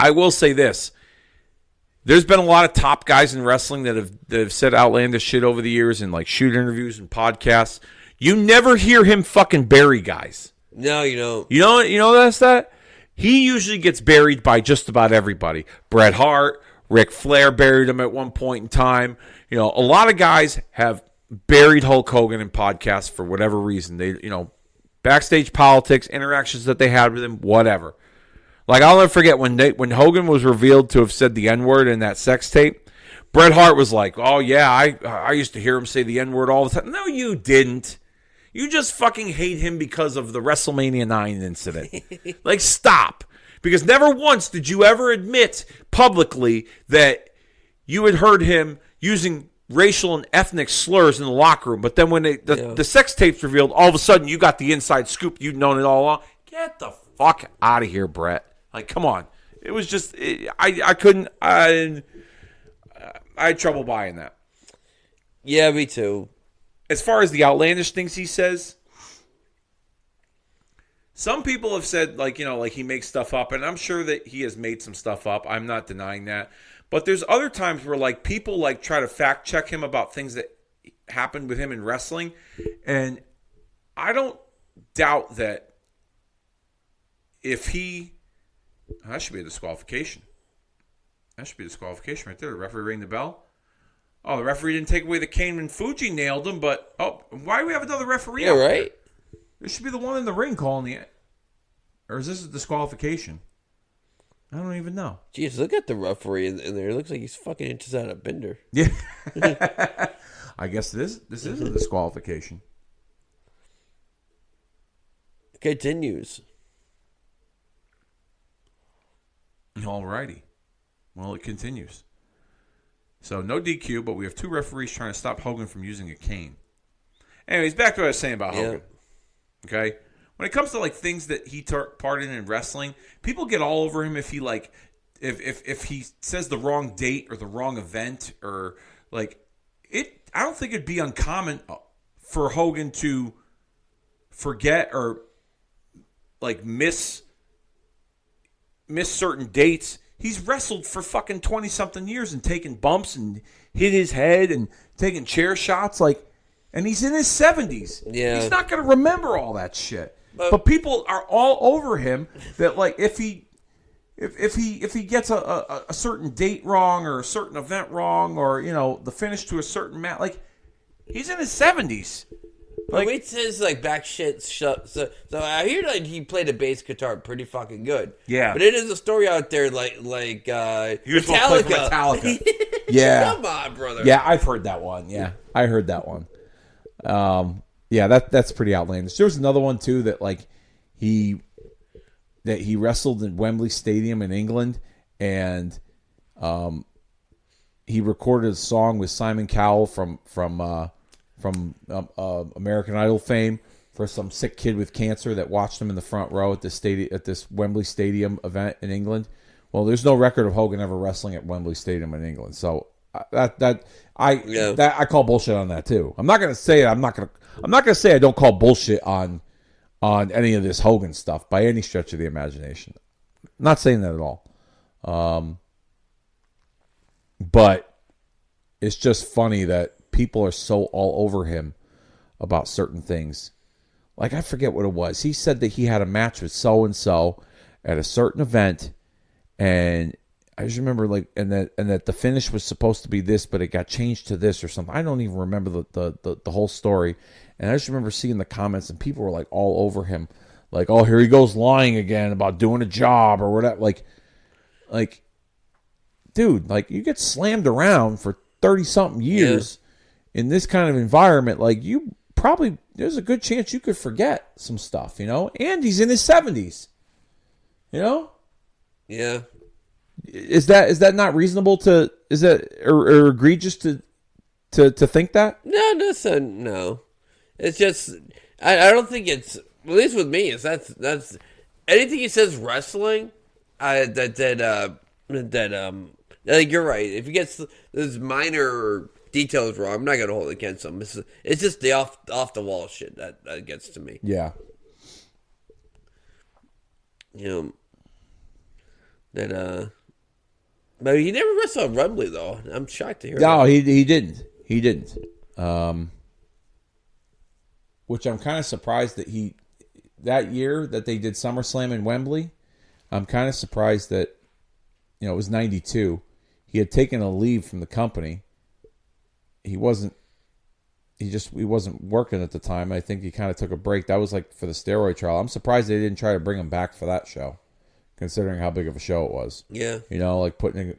I will say this. There's been a lot of top guys in wrestling that have said outlandish shit over the years in shoot interviews and podcasts. You never hear him fucking bury guys. No, you don't. You know that's that? He usually gets buried by just about everybody. Bret Hart, Ric Flair buried him at one point in time. A lot of guys have buried Hulk Hogan in podcasts for whatever reason. They, backstage politics, interactions that they had with him, whatever. I'll never forget when Hogan was revealed to have said the N-word in that sex tape. Bret Hart was like, "Oh yeah, I used to hear him say the N-word all the time." No, you didn't. You just fucking hate him because of the WrestleMania 9 incident. Stop. Because never once did you ever admit publicly that you had heard him using racial and ethnic slurs in the locker room. But then when the sex tapes revealed, all of a sudden you got the inside scoop. You'd known it all along. Get the fuck out of here, Bret. Come on. It was just, I couldn't, I had trouble buying that. Yeah, me too. As far as the outlandish things he says, some people have said, he makes stuff up, and I'm sure that he has made some stuff up. I'm not denying that. But there's other times where, people, try to fact check him about things that happened with him in wrestling, and I don't doubt that if he... That should be a disqualification. That should be a disqualification right there. The referee rang the bell. Oh, the referee didn't take away the cane when Fuji nailed him, but... Oh, why do we have another referee out right? there? This should be the one in the ring calling the... Or is this a disqualification? I don't even know. Jeez, look at the referee in there. It looks like he's fucking inches out of Bender. Yeah. I guess this is a disqualification. Continues. Alrighty. Well, it continues. So, no DQ, but we have two referees trying to stop Hogan from using a cane. Anyways, back to what I was saying about Hogan. Okay? When it comes to, things that he took part in wrestling, people get all over him if he, if he says the wrong date or the wrong event or, I don't think it'd be uncommon for Hogan to forget or, miss certain dates. He's wrestled for fucking 20-something years and taken bumps and hit his head and taking chair shots, and he's in his 70s. Yeah. He's not going to remember all that shit. But people are all over him that, if he gets a certain date wrong or a certain event wrong or, the finish to a certain match, he's in his 70s. Wait till his back shit shut. So I hear he played a bass guitar pretty fucking good. Yeah, but it is a story out there he was Metallica. Metallica. Yeah, come on, brother. Yeah, I've heard that one. Yeah, I heard that one. Yeah, that's pretty outlandish. There was another one too that he wrestled in Wembley Stadium in England, and he recorded a song with Simon Cowell from American Idol fame for some sick kid with cancer that watched him in the front row at this Wembley Stadium event in England. Well, there's no record of Hogan ever wrestling at Wembley Stadium in England, so I call bullshit on that too. I'm not gonna say I'm not gonna say I don't call bullshit on any of this Hogan stuff by any stretch of the imagination. I'm not saying that at all. But it's just funny that people are so all over him about certain things. like, I forget what it was. He said that he had a match with so-and-so at a certain event, and I just remember, like, and that the finish was supposed to be this, but it got changed to this or something. I don't even remember the whole story. And I just remember seeing the comments, and people were, like, all over him. Like, oh, here he goes lying again about doing a job or whatever. Like, dude, like, you get slammed around for 30-something years in this kind of environment. Like, you probably, there's a good chance you could forget some stuff, you know? And he's in his 70s, you know? Yeah. Is that not reasonable to, is that or egregious to think that? No. It's just I don't think it's, at least with me, is that's anything he says wrestling, like, you're right. If he gets those minor details wrong, I'm not gonna hold it against him. It's just the off the wall shit that gets to me. Yeah. You know, that but he never wrestled Wembley though. I'm shocked to hear. No, that. he didn't. He didn't. Which I'm kind of surprised that that year that they did SummerSlam in Wembley, I'm kind of surprised that, you know, it was 92. He had taken a leave from the company. He wasn't working at the time. I think he kind of took a break. That was like for the steroid trial. I'm surprised they didn't try to bring him back for that show, considering how big of a show it was. Yeah. You know, like putting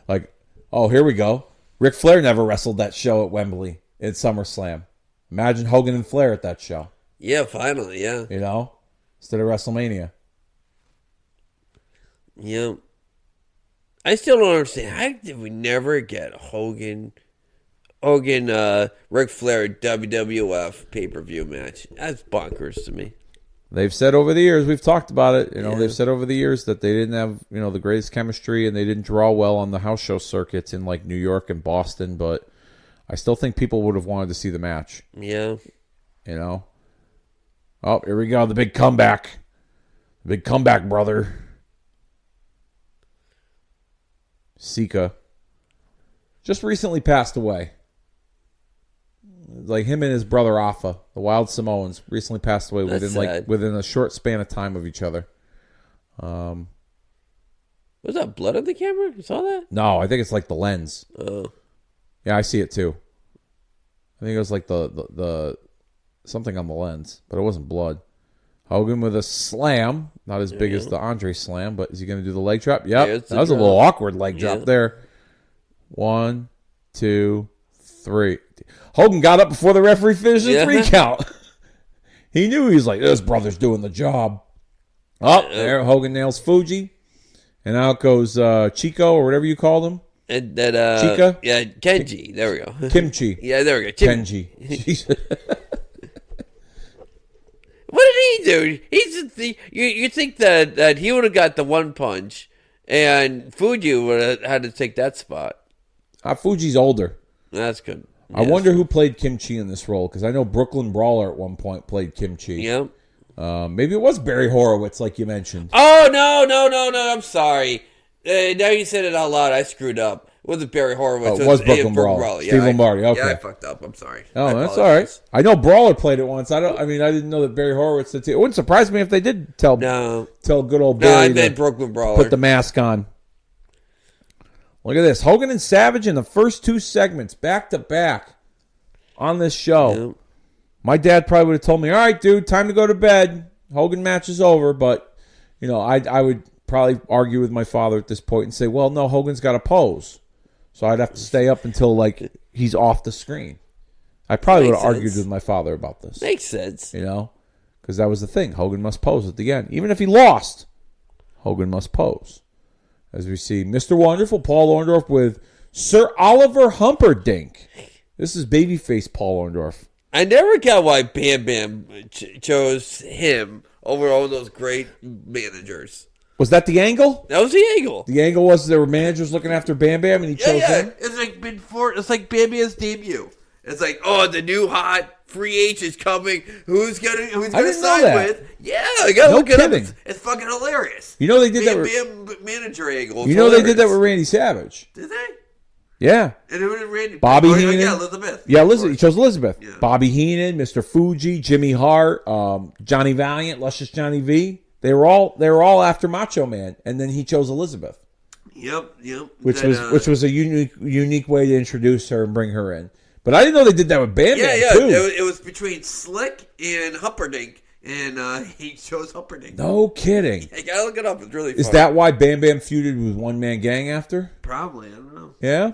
like, oh, here we go. Ric Flair never wrestled that show at Wembley at SummerSlam. Imagine Hogan and Flair at that show. Yeah, finally, yeah. You know? Instead of WrestleMania. Yeah. I still don't understand. How did we never get Hogan, Ric Flair WWF pay-per-view match? That's bonkers to me. They've said over the years, we've talked about it, you know, Yeah. they've said over the years that they didn't have, you know, the greatest chemistry and they didn't draw well on the house show circuits in like New York and Boston, but I still think people would have wanted to see the match. Yeah. You know? Oh, here we go. The big comeback. The big comeback, brother. Sika just recently passed away. Like him and his brother Afa, the Wild Samoans, recently passed away That's sad. within a short span of time of each other. Was that blood on the camera? You saw that? No, I think it's like the lens. Oh. Yeah, I see it too. I think it was like the something on the lens, but it wasn't blood. Hogan with a slam, not as big as the Andre slam, but is he going to do the leg drop? Yep, There's the that was a drop. little awkward leg drop Yeah. there. 1, 2, 3. Hogan got up before the referee finished his 3 count. He knew, he was like, this brother's doing the job. Oh, there Hogan nails Fuji, and out goes Chico or whatever you called him. And that Chica? Yeah, Kenji. There we go. Kimchi. Yeah, there we go. Kenji. Jesus. What did he do? He's just you think that he would have got the one punch, and Fuji would have had to take that spot. Fuji's older. That's good. I wonder who played Kimchi in this role, because I know Brooklyn Brawler at one point played Kimchi. Yeah. Maybe it was Barry Horowitz, like you mentioned. Oh no! I'm sorry. Now you said it out loud. I screwed up. It wasn't Barry Horowitz. Oh, it was Brooklyn Brawler. Steve Lombardi. Okay. Yeah, I fucked up. I'm sorry. Oh, I that's all right. apologize. I know Brawler played it once. I didn't know that Barry Horowitz did too. It wouldn't surprise me if they did tell good old No, I Barry meant to Brooklyn Brawler. put the mask on. Look at this. Hogan and Savage in the first 2 segments, back to back, on this show. Yeah. My dad probably would have told me, all right, dude, time to go to bed. Hogan match is over. But, you know, I would probably argue with my father at this point and say, well, no, Hogan's got to pose. So I'd have to stay up until, like, he's off the screen. I probably would Makes have argued sense. with my father about this. Makes sense. You know? Because that was the thing. Hogan must pose at the end. Even if he lost, Hogan must pose. As we see Mr. Wonderful, Paul Orndorff with Sir Oliver Humperdinck. This is babyface Paul Orndorff. I never got why Bam Bam chose him over all those great managers. Was that the angle? That was the angle. The angle was there were managers looking after Bam Bam and he chose him? It's like it's like Bam Bam's debut. It's like, oh, the new hot free agent is coming. Who's gonna didn't sign know that. with? Yeah, I gotta No look it up. kidding. It's fucking hilarious. You know they did Bam that. Bam manager angle. You know they did that with Randy Savage. Did they? Yeah. And it was Randy. Bobby oh, Heenan. Yeah, Elizabeth. Yeah, of Elizabeth. He course. chose Elizabeth. Yeah. Bobby Heenan, Mr. Fuji, Jimmy Hart, Johnny Valiant, Luscious Johnny V. They were all after Macho Man, and then he chose Elizabeth, Yep. which Then, was a unique way to introduce her and bring her in. But I didn't know they did that with Bam Bam Yeah. too. It was between Slick and Humperdinck, and he chose Humperdinck. No kidding. I gotta look it up. It's really fun. Is that why Bam Bam feuded with One Man Gang after? Probably. I don't know. Yeah.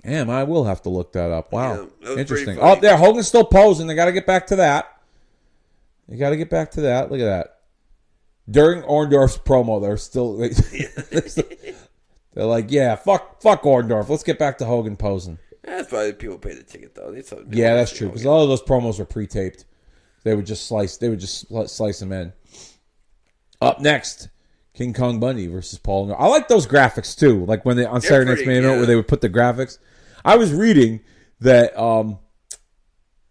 Damn, I will have to look that up. Wow, Yeah, that was interesting. pretty funny. Oh, there, Hogan's still posing. They got to get back to that. They got to get back to that. Look at that. During Orndorff's promo, they're like, yeah, fuck Orndorff. Let's get back to Hogan posing. That's why people pay the ticket though. Yeah, that's true. Because all of those promos were pre-taped. They would just slice them in. Up next, King Kong Bundy versus Paul Orndorff. I like those graphics too. Like when they on Saturday Night's pretty, Main Event, where they would put the graphics. I was reading that on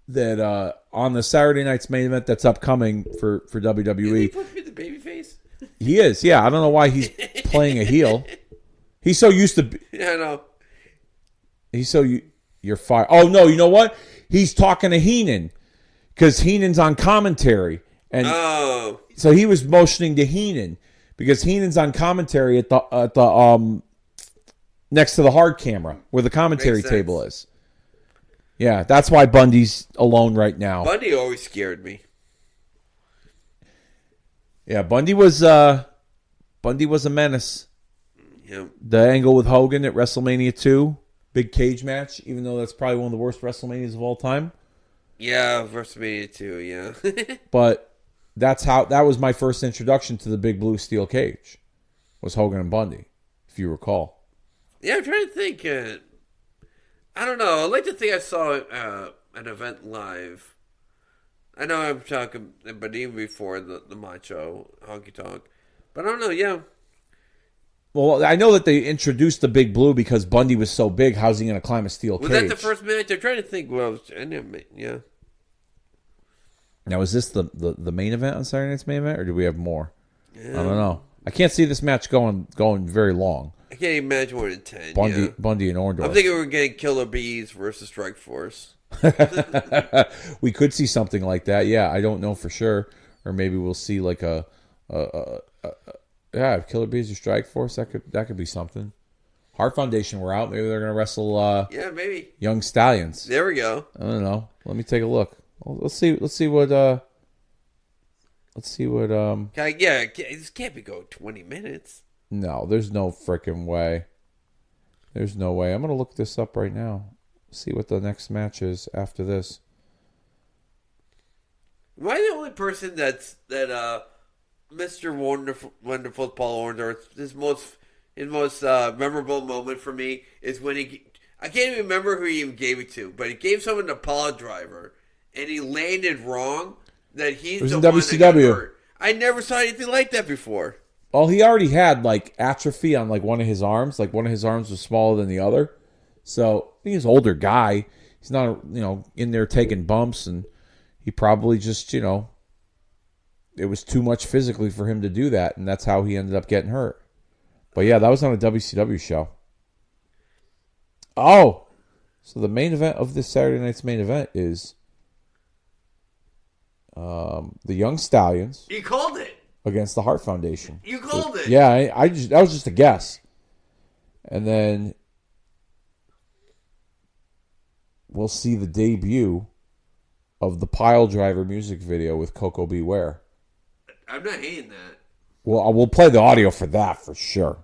the Saturday Night's Main Event that's upcoming for He WWE. supposed to be the babyface. He is, yeah. I don't know why he's playing a heel. He's so used to. Yeah, I know. He's so you're fired. Oh no, you know what? He's talking to Heenan because Heenan's on commentary, and Oh, so he was motioning to Heenan because Heenan's on commentary at the next to the hard camera where the commentary Makes sense. table is. Yeah, that's why Bundy's alone right now. Bundy always scared me. Yeah, Bundy was a menace. Yeah. The angle with Hogan at WrestleMania 2, big cage match, even though that's probably one of the worst WrestleManias of all time. Yeah, WrestleMania 2, yeah. But that was my first introduction to the big blue steel cage. Was Hogan and Bundy, if you recall. Yeah, I'm trying to think. I don't know. I'd like to think I saw an event live. I know I'm talking, but even before the Macho Honky Tonk. But I don't know, yeah. Well, I know that they introduced the big blue because Bundy was so big. How's he going to climb a steel Was cage? that the first match? I'm trying to think. Well, yeah. Now, is this the main event on Saturday Night's Main Event, or do we have more? I don't know. I can't see this match going very long. I can't even imagine more than 10. Bundy and Orndorff. I'm thinking we're getting Killer Bees versus Strike Force. We could see something like that. Yeah, I don't know for sure. Or maybe we'll see like Killer Bees or Strike Force. That could be something. Heart Foundation were out. Maybe they're gonna wrestle Yeah, maybe. Young Stallions. There we go. I don't know. Let me take a look. Let's see what Yeah, this can't be going 20 minutes. No, there's no freaking way. There's no way. I'm gonna look this up right now. See what the next match is after this. Am I the only person that Mr. Wonderful Paul Orndorff, his most memorable moment for me is when I can't even remember who he even gave it to, but he gave someone the pile driver and he landed wrong. That he's was the in one that got WCW. hurt. I never saw anything like that before. Well, he already had like atrophy on like one of his arms. Like one of his arms was smaller than the other. So I think he's an older guy. He's not, in there taking bumps, and he probably just, it was too much physically for him to do that, and that's how he ended up getting hurt. But yeah, that was on a WCW show. Oh, so the main event of this Saturday Night's Main Event is the Young Stallions You called it. against the Heart Foundation. You called it. Yeah, I just that was just a guess. And then we'll see the debut of the Pile Driver music video with Coco Beware. I'm not hating that. Well, we'll play the audio for that for sure.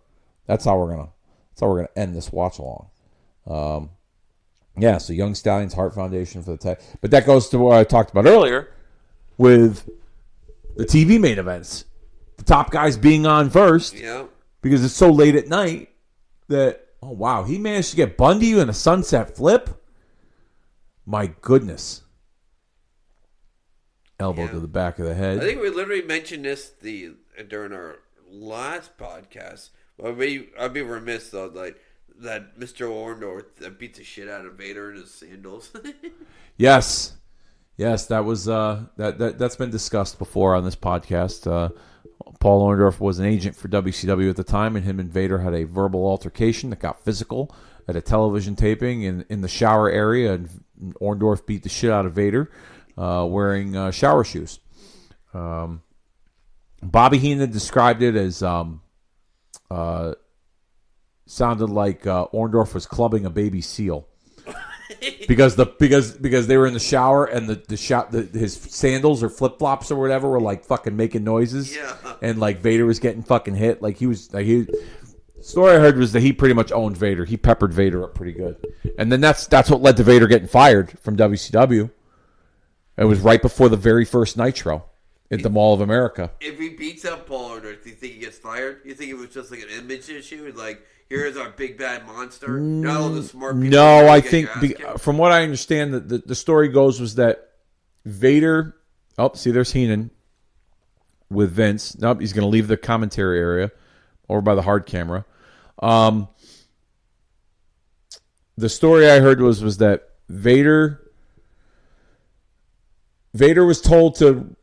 That's how we're gonna end this watch along. Yeah, so Young Stallions, Heart Foundation for the tag. But that goes to what I talked about earlier with the TV main events. The top guys being on first. Yeah. Because it's so late at night that, oh, wow, he managed to get Bundy in a sunset flip? My goodness. Elbow to the back of the head. I think we literally mentioned this during our last podcast. I'd be remiss though, like that Mr. Orndorff that beat the shit out of Vader in his sandals. Yes, that was that's been discussed before on this podcast. Paul Orndorff was an agent for WCW at the time, and him and Vader had a verbal altercation that got physical. at a television taping in the shower area, and Orndorff beat the shit out of Vader wearing shower shoes. Bobby Heenan described it as sounded like Orndorff was clubbing a baby seal. Because they were in the shower and his sandals or flip flops or whatever were like fucking making noises, and like Vader was getting fucking hit. Story I heard was that he pretty much owned Vader. He peppered Vader up pretty good, and then that's what led to Vader getting fired from WCW. It was right before the very first Nitro at the Mall of America. If he beats up Paul Orndorff, do you think he gets fired? You think it was just like an image issue? Like, here's our big bad monster. Not all the smart people. No, I think from what I understand, the story goes was that Vader. Oh, see, there's Heenan with Vince. Nope, he's going to leave the commentary area over by the hard camera. The story I heard was that Vader was told to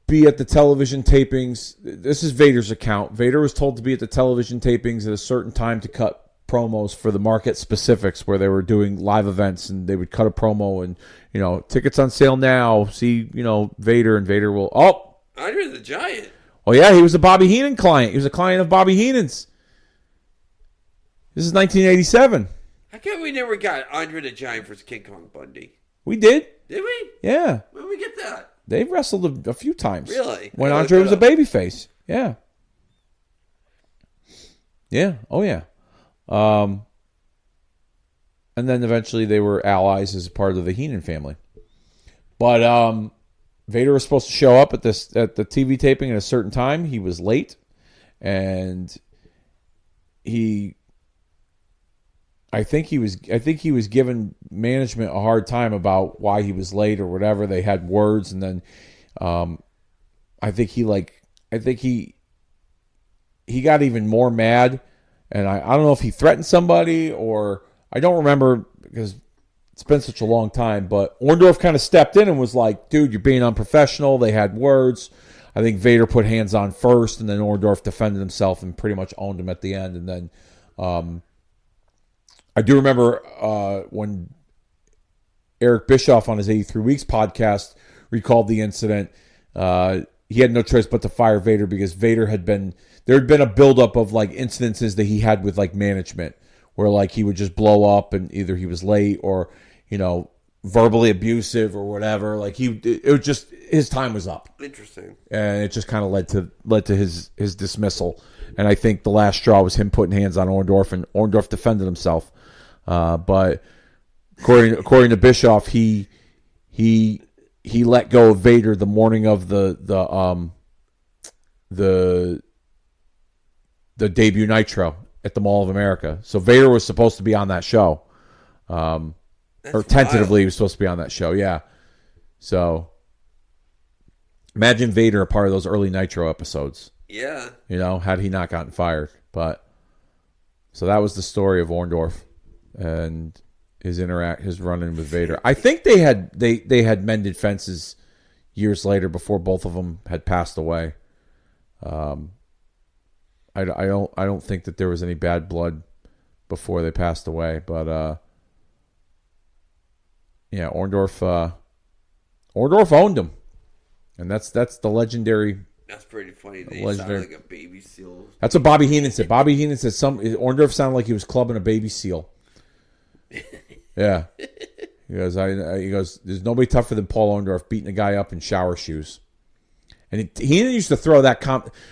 be at the television tapings. This is Vader's account. Vader was told to be at the television tapings at a certain time to cut promos for the market specifics, where they were doing live events, and they would cut a promo and, tickets on sale now. See, Vader, and Vader will. Oh, Andre the Giant. Oh yeah, he was a Bobby Heenan client. He was a client of Bobby Heenan's. This is 1987. How come we never got Andre the Giant versus King Kong Bundy? We did. Did we? Yeah. When did we get that? They've wrestled a few times. Really? When Andre was a babyface. Yeah. Yeah. Oh, yeah. And then eventually they were allies as part of the Heenan family. But Vader was supposed to show up at the TV taping at a certain time. He was late, and I think he was giving management a hard time about why he was late or whatever. They had words, and then I think he got even more mad, and I don't know if he threatened somebody, or I don't remember because it's been such a long time. But Orndorff kind of stepped in and was like, "Dude, you're being unprofessional." They had words. I think Vader put hands on first, and then Orndorff defended himself and pretty much owned him at the end, and then. I do remember when Eric Bischoff on his 83 Weeks podcast recalled the incident. He had no choice but to fire Vader because there had been a buildup of like incidences that he had with like management, where like he would just blow up and either he was late or verbally abusive or whatever. Like it was just his time was up. Interesting. And it just kind of led to his dismissal. And I think the last straw was him putting hands on Orndorff, and Orndorff defended himself. But according to Bischoff, he let go of Vader the morning of the debut Nitro at the Mall of America. So Vader was supposed to be on that show, or tentatively he was supposed to be on that show. Yeah. So imagine Vader a part of those early Nitro episodes. Yeah. Had he not gotten fired. But so that was the story of Orndorff and his run-in with Vader. I think they had mended fences years later before both of them had passed away. I don't think that there was any bad blood before they passed away, but yeah, Orndorff owned him, and that's the legendary. That's pretty funny. They sound like a baby seal. That's what Bobby Heenan said. Bobby Heenan said Orndorff sounded like he was clubbing a baby seal. Yeah. He goes, there's nobody tougher than Paul Orndorff beating a guy up in shower shoes. And Heenan used to throw that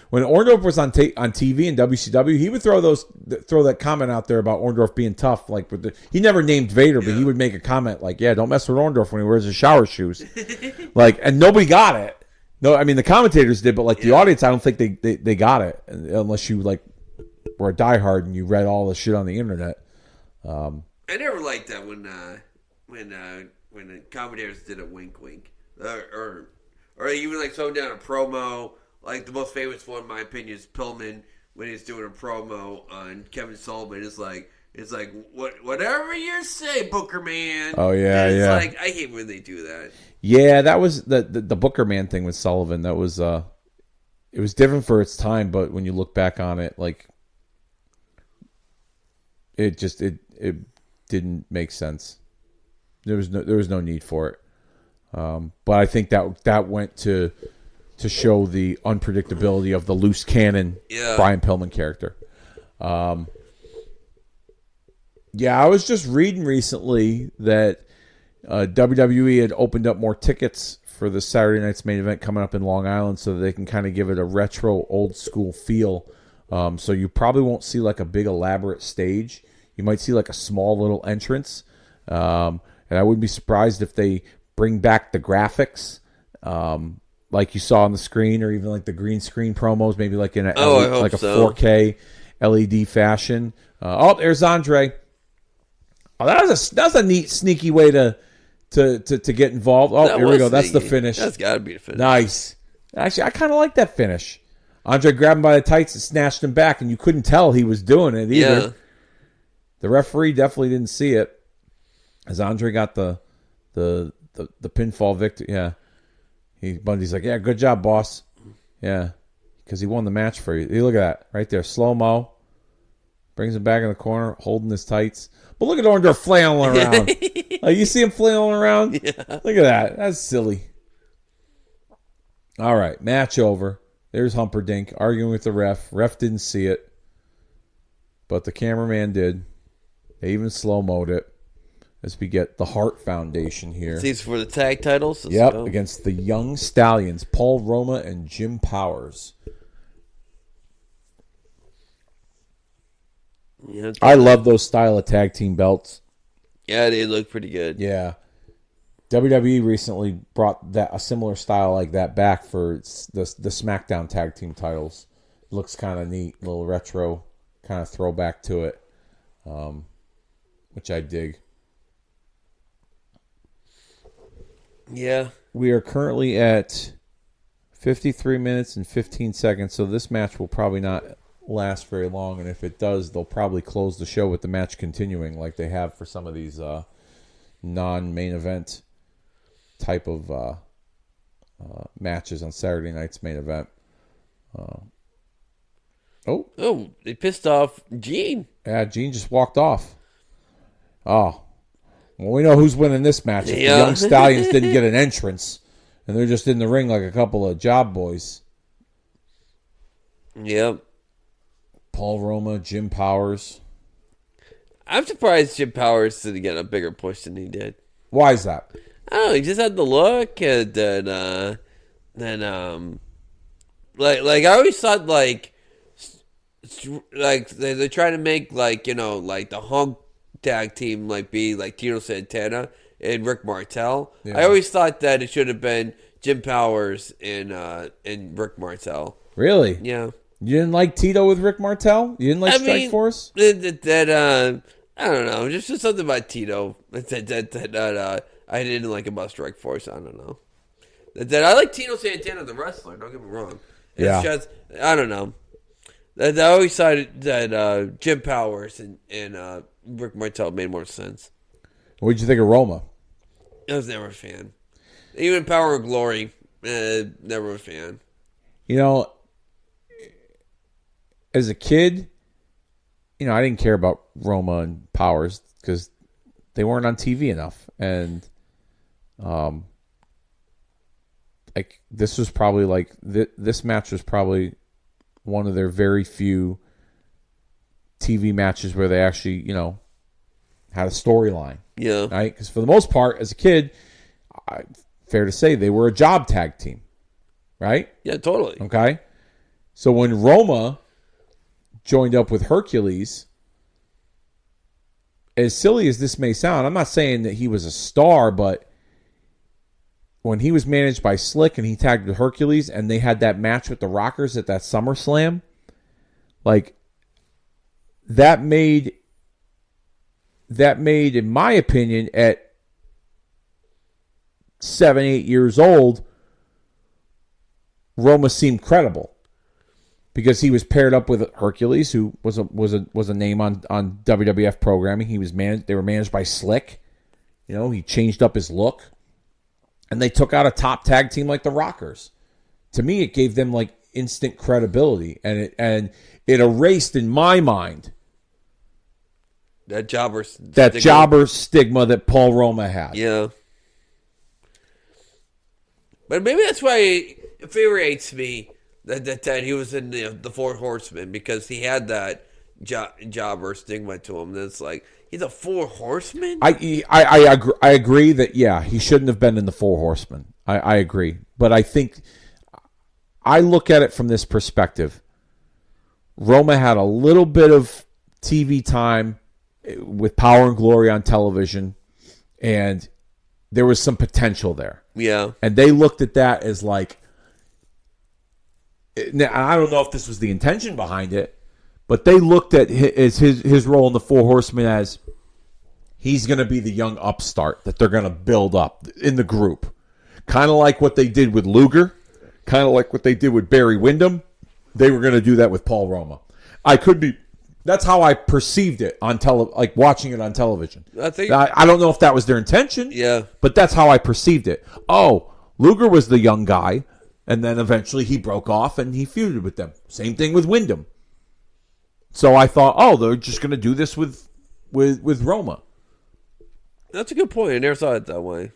when Orndorff was on TV in WCW, he would throw that comment out there about Orndorff being tough. Like he never named Vader, but he would make a comment like, "Yeah, don't mess with Orndorff when he wears his shower shoes." And nobody got it. No, I mean the commentators did, but the audience, I don't think they got it unless you were a diehard and you read all the shit on the internet. I never liked that when the commentators did a wink, or even throwing down a promo. Like the most famous one, in my opinion, is Pillman when he's doing a promo on Kevin Sullivan. It's like whatever you say, Booker Man. Oh yeah, and yeah. I hate when they do that. Yeah, that was the Booker Man thing with Sullivan. That was it was different for its time, but when you look back on it, it didn't make sense. There was no need for it. But I think that went to show the unpredictability of the loose cannon Brian Pillman character. I was just reading recently that WWE had opened up more tickets for the Saturday night's main event coming up in Long Island, so that they can kind of give it a retro, old school feel. So you probably won't see like a big elaborate stage. You might see like a small little entrance. And I wouldn't be surprised if they bring back the graphics, like you saw on the screen, or even like the green screen promos, maybe like in a 4K LED fashion. There's Andre. Oh, that's a neat, sneaky way to get involved. Oh, here we go. That's the finish. That's got to be the finish. Nice. Actually, I kind of like that finish. Andre grabbed him by the tights and snatched him back, and you couldn't tell he was doing it either. Yeah. The referee definitely didn't see it, as Andre got the pinfall victory. Yeah. Bundy's like, yeah, good job, boss. Yeah, because he won the match for you. Look at that right there, slow mo. Brings him back in the corner, holding his tights. But look at Andre flailing around. You see him flailing around? Yeah. Look at that. That's silly. All right, match over. There's Humperdinck arguing with the ref. Ref didn't see it, but the cameraman did. They even slow-moed it as we get the Hart Foundation here. These for the tag titles? Against the Young Stallions, Paul Roma and Jim Powers. Yeah, I love those style of tag team belts. Yeah, they look pretty good. Yeah. WWE recently brought a similar style like that back for the SmackDown tag team titles. Looks kind of neat, little retro kind of throwback to it, which I dig. Yeah. We are currently at 53 minutes and 15 seconds, so this match will probably not last very long, and if it does, they'll probably close the show with the match continuing like they have for some of these non-main event type of matches on Saturday night's main event. They pissed off Gene. Yeah, Gene just walked off. Oh. Well, we know who's winning this match. If the Young Stallions didn't get an entrance, and they're just in the ring like a couple of job boys. Yep. Paul Roma, Jim Powers. I'm surprised Jim Powers didn't get a bigger push than he did. Why is that? I don't know. He just had the look, and then like I always thought like they're trying to make like the Hunk tag team like be like Tito Santana and Rick Martel. Yeah. I always thought that it should have been Jim Powers and Rick Martel. Really? Yeah. You didn't like Tito with Rick Martel? You didn't like Strike Force? That I don't know. Just something about Tito that I didn't like about Strike Force. I don't know. That I like Tito Santana the wrestler. Don't get me wrong. It's just I don't know. I always thought that Jim Powers and Rick Martel made more sense. What did you think of Roma? I was never a fan. Even Power and Glory, never a fan. As a kid, I didn't care about Roma and Powers because they weren't on TV enough. And this was probably this match was probably one of their very few TV matches where they actually, had a storyline. Yeah. Right? Because for the most part, as a kid, fair to say, they were a job tag team. Right? Yeah, totally. Okay? So when Roma joined up with Hercules, as silly as this may sound, I'm not saying that he was a star, but when he was managed by Slick and he tagged with Hercules and they had that match with the Rockers at that SummerSlam, that made, in my opinion, at 7, 8 years old, Roma seemed credible. Because he was paired up with Hercules, who was a name on WWF programming. They were managed by Slick. He changed up his look. And they took out a top tag team like the Rockers. To me, it gave them instant credibility. And it erased in my mind That jobber. That jobber stigma that Paul Roma had. Yeah. But maybe that's why it infuriates me that he was in the Four Horsemen, because he had that jobber stigma to him. That's like, he's a Four Horsemen? I agree that, yeah, he shouldn't have been in the Four Horsemen. I agree. But I think I look at it from this perspective. Roma had a little bit of TV time with Power and Glory on television, and there was some potential there. Yeah. And they looked at that as like, now, I don't know if this was the intention behind it, but they looked at his role in the Four Horsemen as he's going to be the young upstart that they're going to build up in the group. Kind of like what they did with Luger, kind of like what they did with Barry Windham. They were going to do that with Paul Roma. That's how I perceived it on like watching it on television. I don't know if that was their intention. Yeah. But that's how I perceived it. Oh, Luger was the young guy, and then eventually he broke off and he feuded with them. Same thing with Windham. So I thought, oh, they're just going to do this with Roma. That's a good point. I never thought it that way.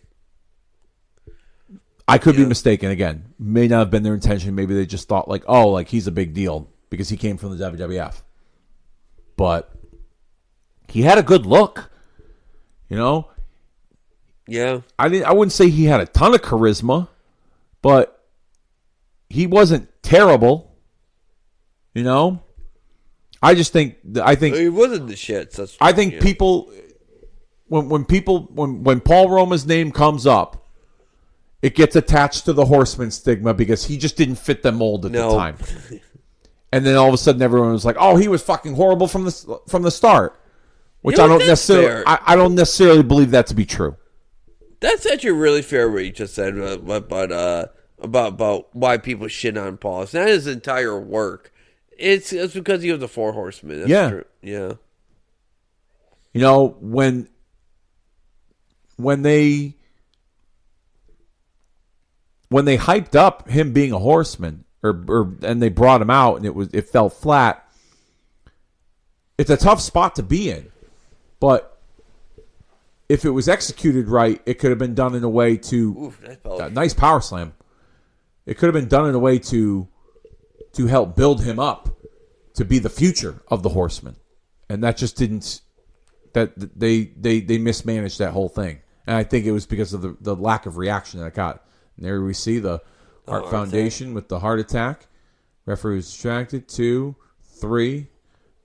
I could be mistaken again. May not have been their intention. Maybe they just thought like, oh, like he's a big deal because he came from the WWF. But he had a good look. You know? Yeah. I wouldn't say he had a ton of charisma, but he wasn't terrible. You know? I think he wasn't the shit. I think people when Paul Roma's name comes up, it gets attached to the Horseman stigma because he just didn't fit the mold at the time. And then all of a sudden everyone was like, "Oh, he was fucking horrible from the start." Which I don't necessarily believe that to be true. That's actually really fair what you just said about why people shit on Paul. It's not his entire work. It's because he was a Four Horsemen. That's true. Yeah. You know, when they hyped up him being a horseman, and they brought him out, and it fell flat. It's a tough spot to be in, but if it was executed right, it could have been done in a way to nice power slam. It could have been done in a way to help build him up to be the future of the Horseman, and that just didn't. That they mismanaged that whole thing, and I think it was because of the lack of reaction that it got. And there we see the Hart Foundation with the heart attack. Referee was distracted. 2, 3,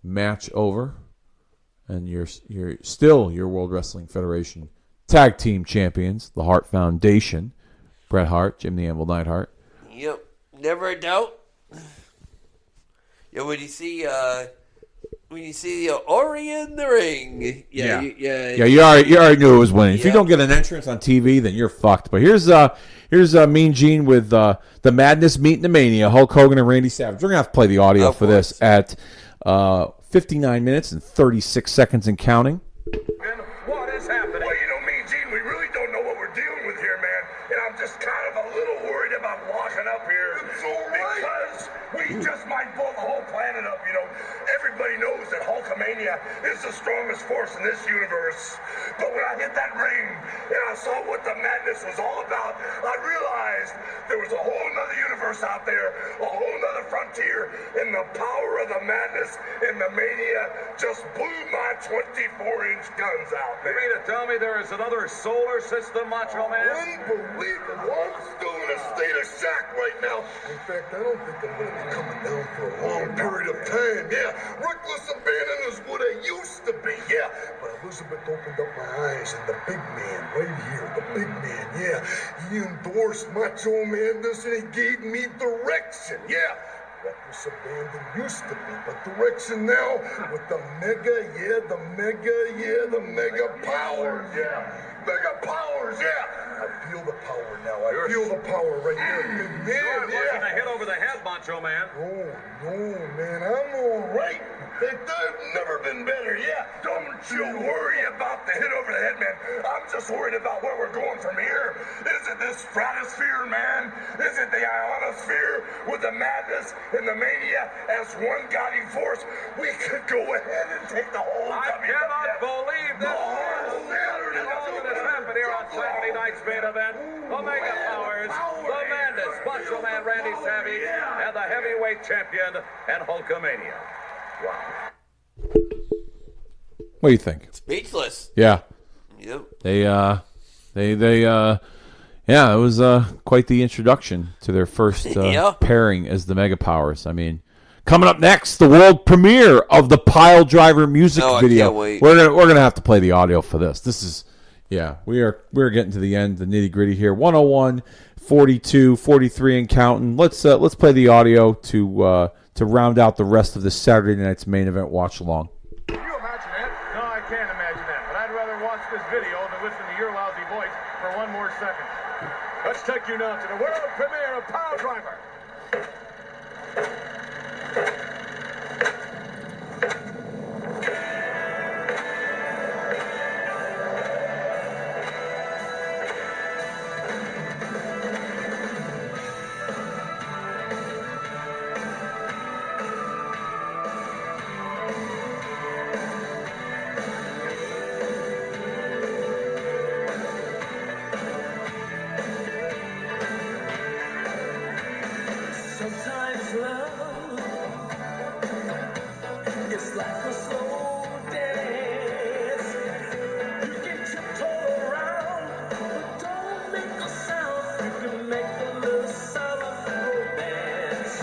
match over, and you're still your World Wrestling Federation Tag Team Champions, the Hart Foundation. Bret Hart, Jim the Anvil Neidhart. Yep, never a doubt. Yeah, when you see Ori in the ring, you already knew it was winning. If you don't get an entrance on TV, then you're fucked. But here's Mean Gene with the Madness meeting the Mania, Hulk Hogan and Randy Savage. We're gonna have to play the audio for this at 59 minutes and 36 seconds and counting. What is happening? Well, Mean Gene, we really don't know what we're dealing with here, man. And I'm just kind of a little worried about locking up here. It's all right. Because we just might blow the whole planet up, Everybody knows that Hulkamania is the strongest force in this universe. But when I hit that ring and I saw what the madness was all about, I realized there was a whole nother universe out there, a whole nother frontier, and the power of the madness and the mania just blew my 24-inch guns out, man. You mean to tell me there is another solar system, Macho Man? Unbelievable. I'm still in a state of shock right now. In fact, I don't think I'm going to be coming down for a long period of time. Yeah, reckless abandon is what I used to be. Yeah, but Elizabeth opened up my eyes, and the big man right here, the big man, yeah, he endorsed Macho Man this, and he gave me direction. Yeah. Reckless abandon used to be, but direction now with the mega powers. Yeah. Mega powers, yeah. I feel the power now. I feel the power right there. Big man, You're looking a hit over the head, Macho Man. Oh, no, man. I'm all right. They've never been better, yeah. Don't you worry about the hit over the head, man. I'm just worried about where we're going from here. Is it this stratosphere, man? Is it the ionosphere with the madness and the mania as one guiding force? We could go ahead and take the whole I cannot believe this. whole All that has happened here on Saturday night's main event. The Mega Powers, the Madness, Macho Man Randy Savage, and the heavyweight champion and Hulkamania. Wow. What do you think? Speechless. Yeah. Yep. Yeah, it was quite the introduction to their first Yeah. pairing as the Mega Powers. I mean, coming up next, the world premiere of the Pile Driver music Oh, I video. can't wait. We're gonna have to play the audio for this. This is, we're getting to the end, the nitty gritty here. 101, 42, 43, and counting. Let's play the audio to round out the rest of this Saturday night's main event watch along. Can you imagine that? No, I can't imagine that. But I'd rather watch this video than listen to your lousy voice for one more second. Let's take you now to the world premiere of Pile Driver. Sometimes love is like a slow dance. You can tiptoe around, but don't make a sound. You can make a little sound of romance.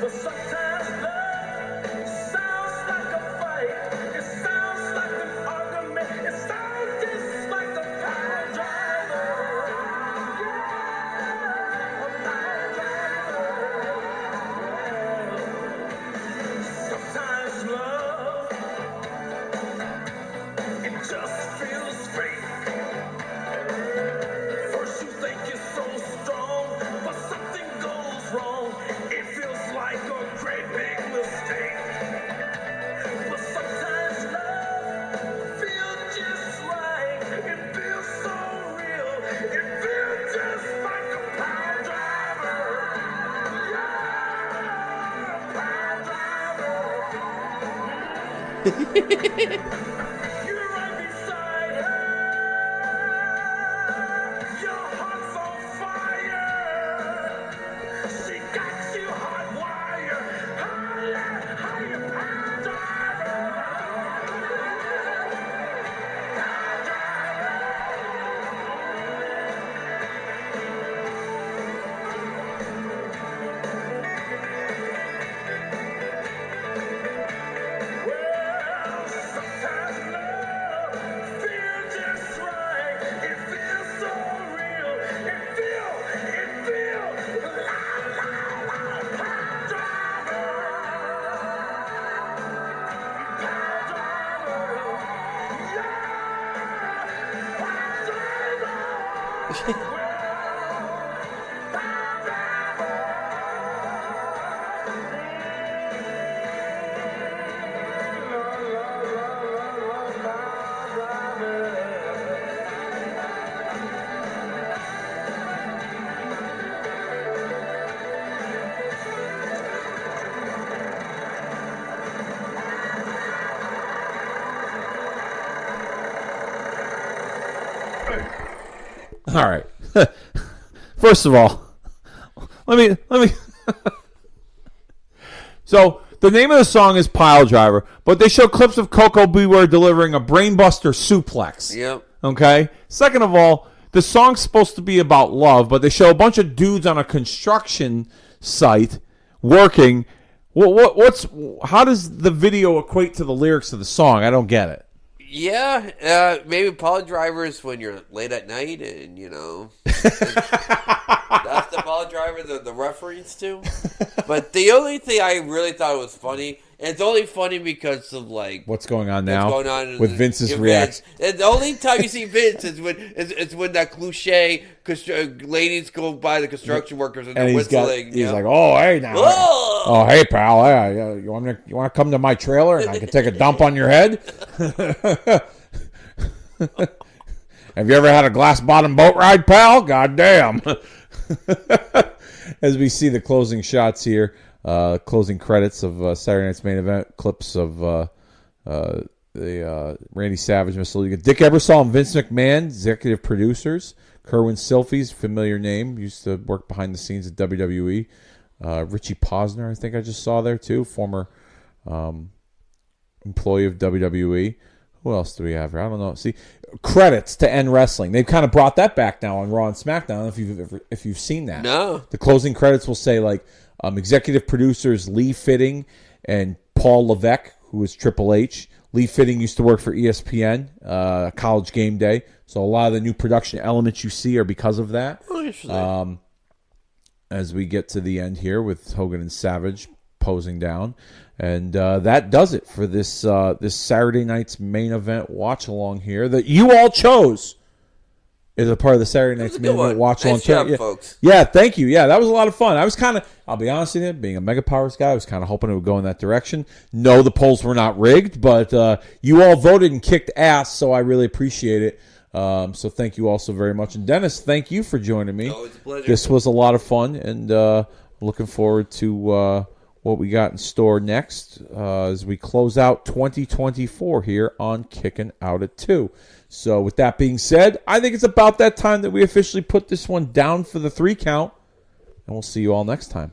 But sometimes love sounds like a fight. It sounds like an argument. It sounds just like a power driver. Yeah, a power driver. Sometimes love, it just feels fake. First you think it's so strong, but something goes wrong. It feels like a great big mistake. But sometimes love feels just right. It feels so real. It feels just like a power driver. Yeah, a power driver. You're right beside her. Your heart's on fire. She got you hot wire. Higher, power driver. Well, sometimes love feels just right. It feels so real. It feels la la la. Power driver, yeah, power driver. All right. First of all, let me. So the name of the song is Pile Driver, but they show clips of Coco Beware delivering a brainbuster suplex. Yep. Okay. Second of all, the song's supposed to be about love, but they show a bunch of dudes on a construction site working. How does the video equate to the lyrics of the song? I don't get it. Yeah, maybe Pile Drivers when you're late at night and, That's the ball driver the referees to. But the only thing I really thought was funny, and it's only funny because of like What's going on now? what's going on with Vince's in reaction. Vince. And the only time you see Vince is when that cliche ladies go by the construction workers and they're And whistling. he's like, oh, hey, now. Oh! Oh, hey, pal. You want to come to my trailer and I can take a dump on your head? Have you ever had a glass-bottom boat ride, pal? God damn. As we see the closing shots here, closing credits of Saturday Night's Main Event, clips of the Randy Savage, Mr. Dick Ebersol and Vince McMahon, executive producers. Kerwin Silfies, familiar name, used to work behind the scenes at WWE. Richie Posner, I think I just saw there too, former employee of WWE. Who else do we have here? I don't know. See, credits to End Wrestling. They've kind of brought that back now on Raw and SmackDown. I don't know if you've seen that. No. The closing credits will say like executive producers Lee Fitting and Paul Levesque, who was Triple H. Lee Fitting used to work for ESPN, College Game Day. So a lot of the new production elements you see are because of that. Oh, interesting. As we get to the end here with Hogan and Savage posing down. And that does it for this this Saturday night's main event watch along here that you all chose as a part of the Saturday night's main event watch along. Nice job, folks. Yeah, thank you. Yeah, that was a lot of fun. I was kind of, I'll be honest with you, being a Mega Powers guy, I was kind of hoping it would go in that direction. No, the polls were not rigged, but you all voted and kicked ass, so I really appreciate it. So thank you all so very much. And Dennis, thank you for joining me. Always a pleasure. This was a lot of fun, and looking forward to what we got in store next as we close out 2024 here on Kicking Out at 2. So with that being said, I think it's about that time that we officially put this one down for the 3 count, and we'll see you all next time.